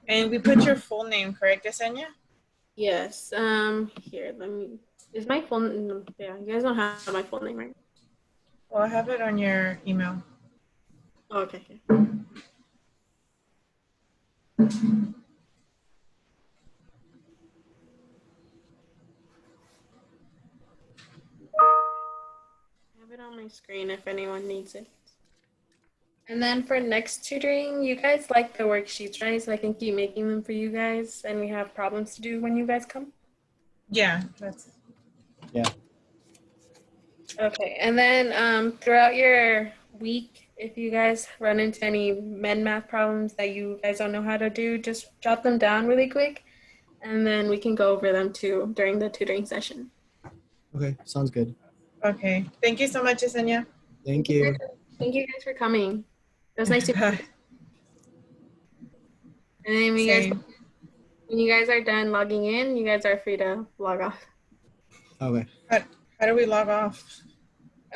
And we put your full name, correct, Yesenia? Yes. Here, let me. Is my phone? Yeah, you guys don't have my full name, right? Well, I have it on your email. Oh, okay. I have it on my screen if anyone needs it. And then for next tutoring, you guys like the worksheets, right? So I can keep making them for you guys, and we have problems to do when you guys come. Yeah, that's Yeah. Okay, and then throughout your week, if you guys run into any med math problems that you guys don't know how to do, just jot them down really quick, and then we can go over them too during the tutoring session. Okay. Sounds good. okay. Thank you so much, Yesenia. Thank you. Thank you guys for coming. It was nice to meet you. And then Same. when you guys are done logging in, you guys are free to log off. Okay. How How do we log off?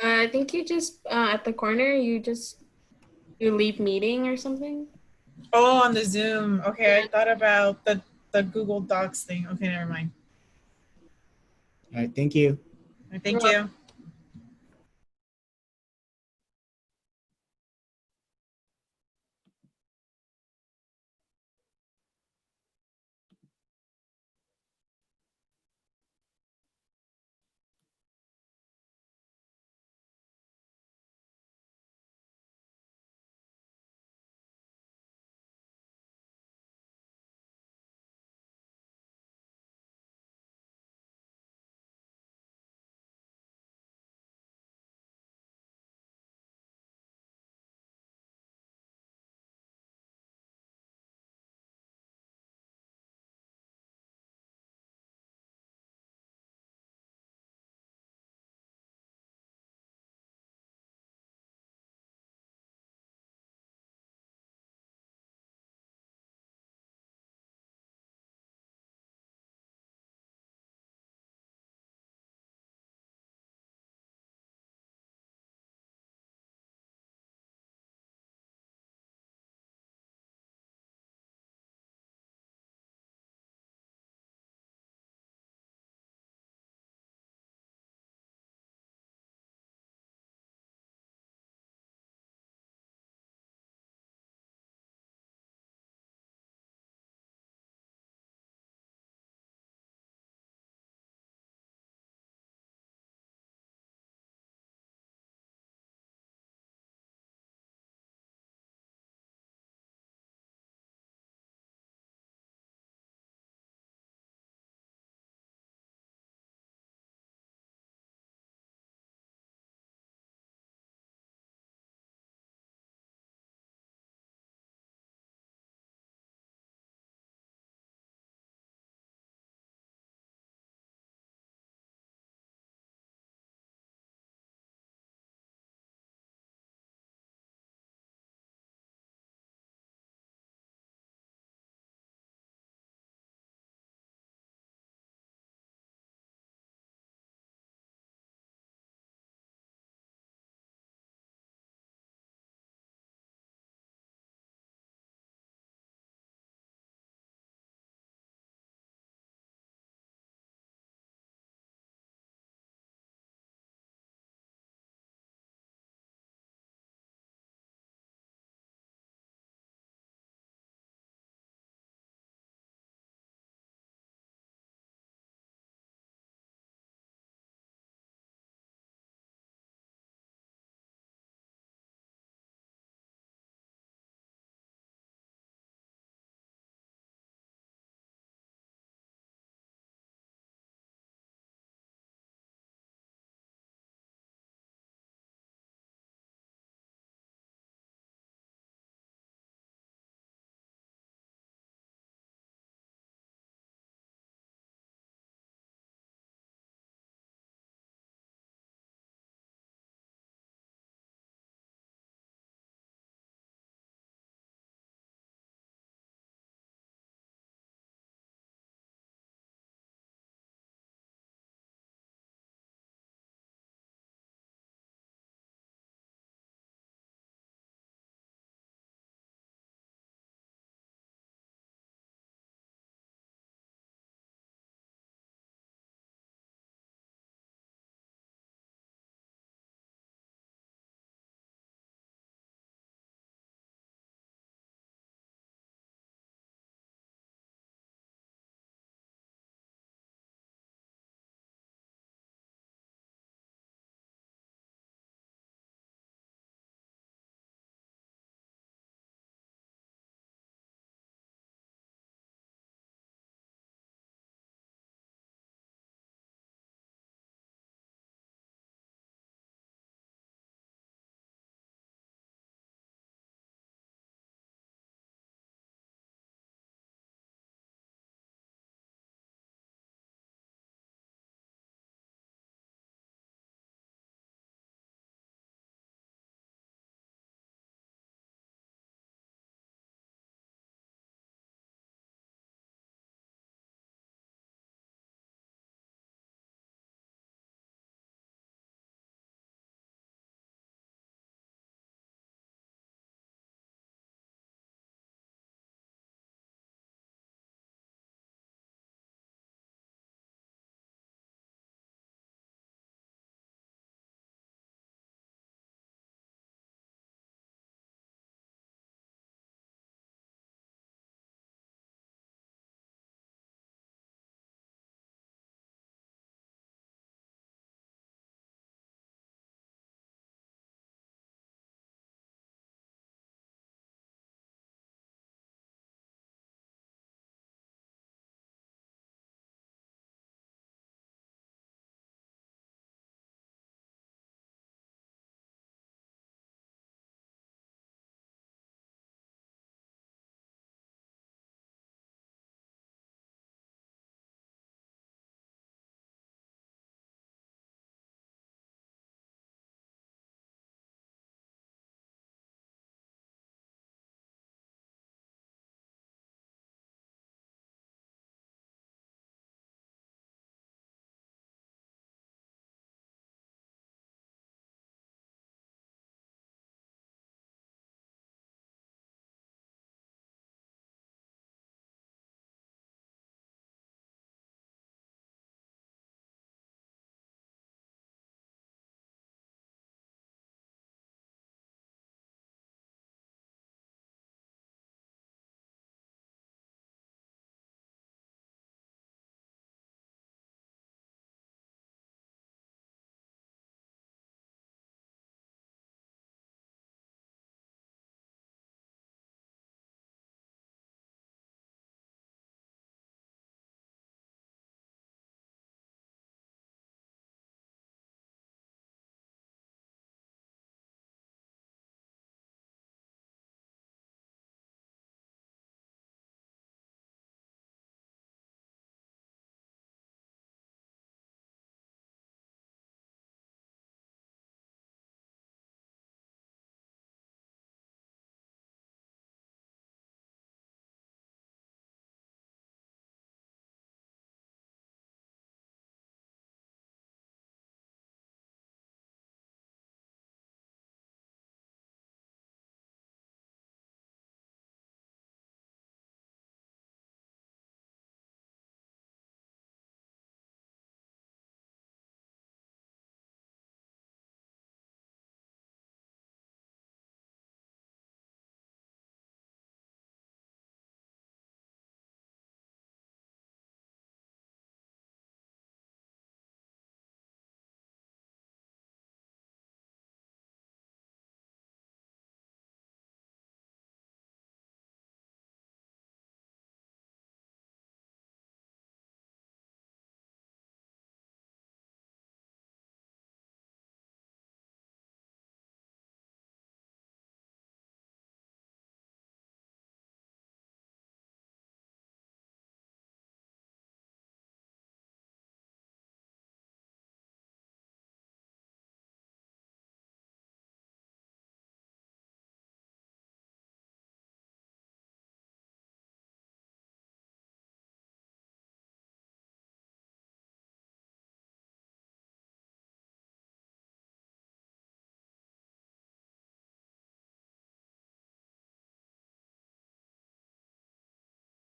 I think you just at the corner you leave meeting or something. Oh, on the Zoom. Okay, I thought about the Google Docs thing. Okay, never mind. All right, thank you. Thank you.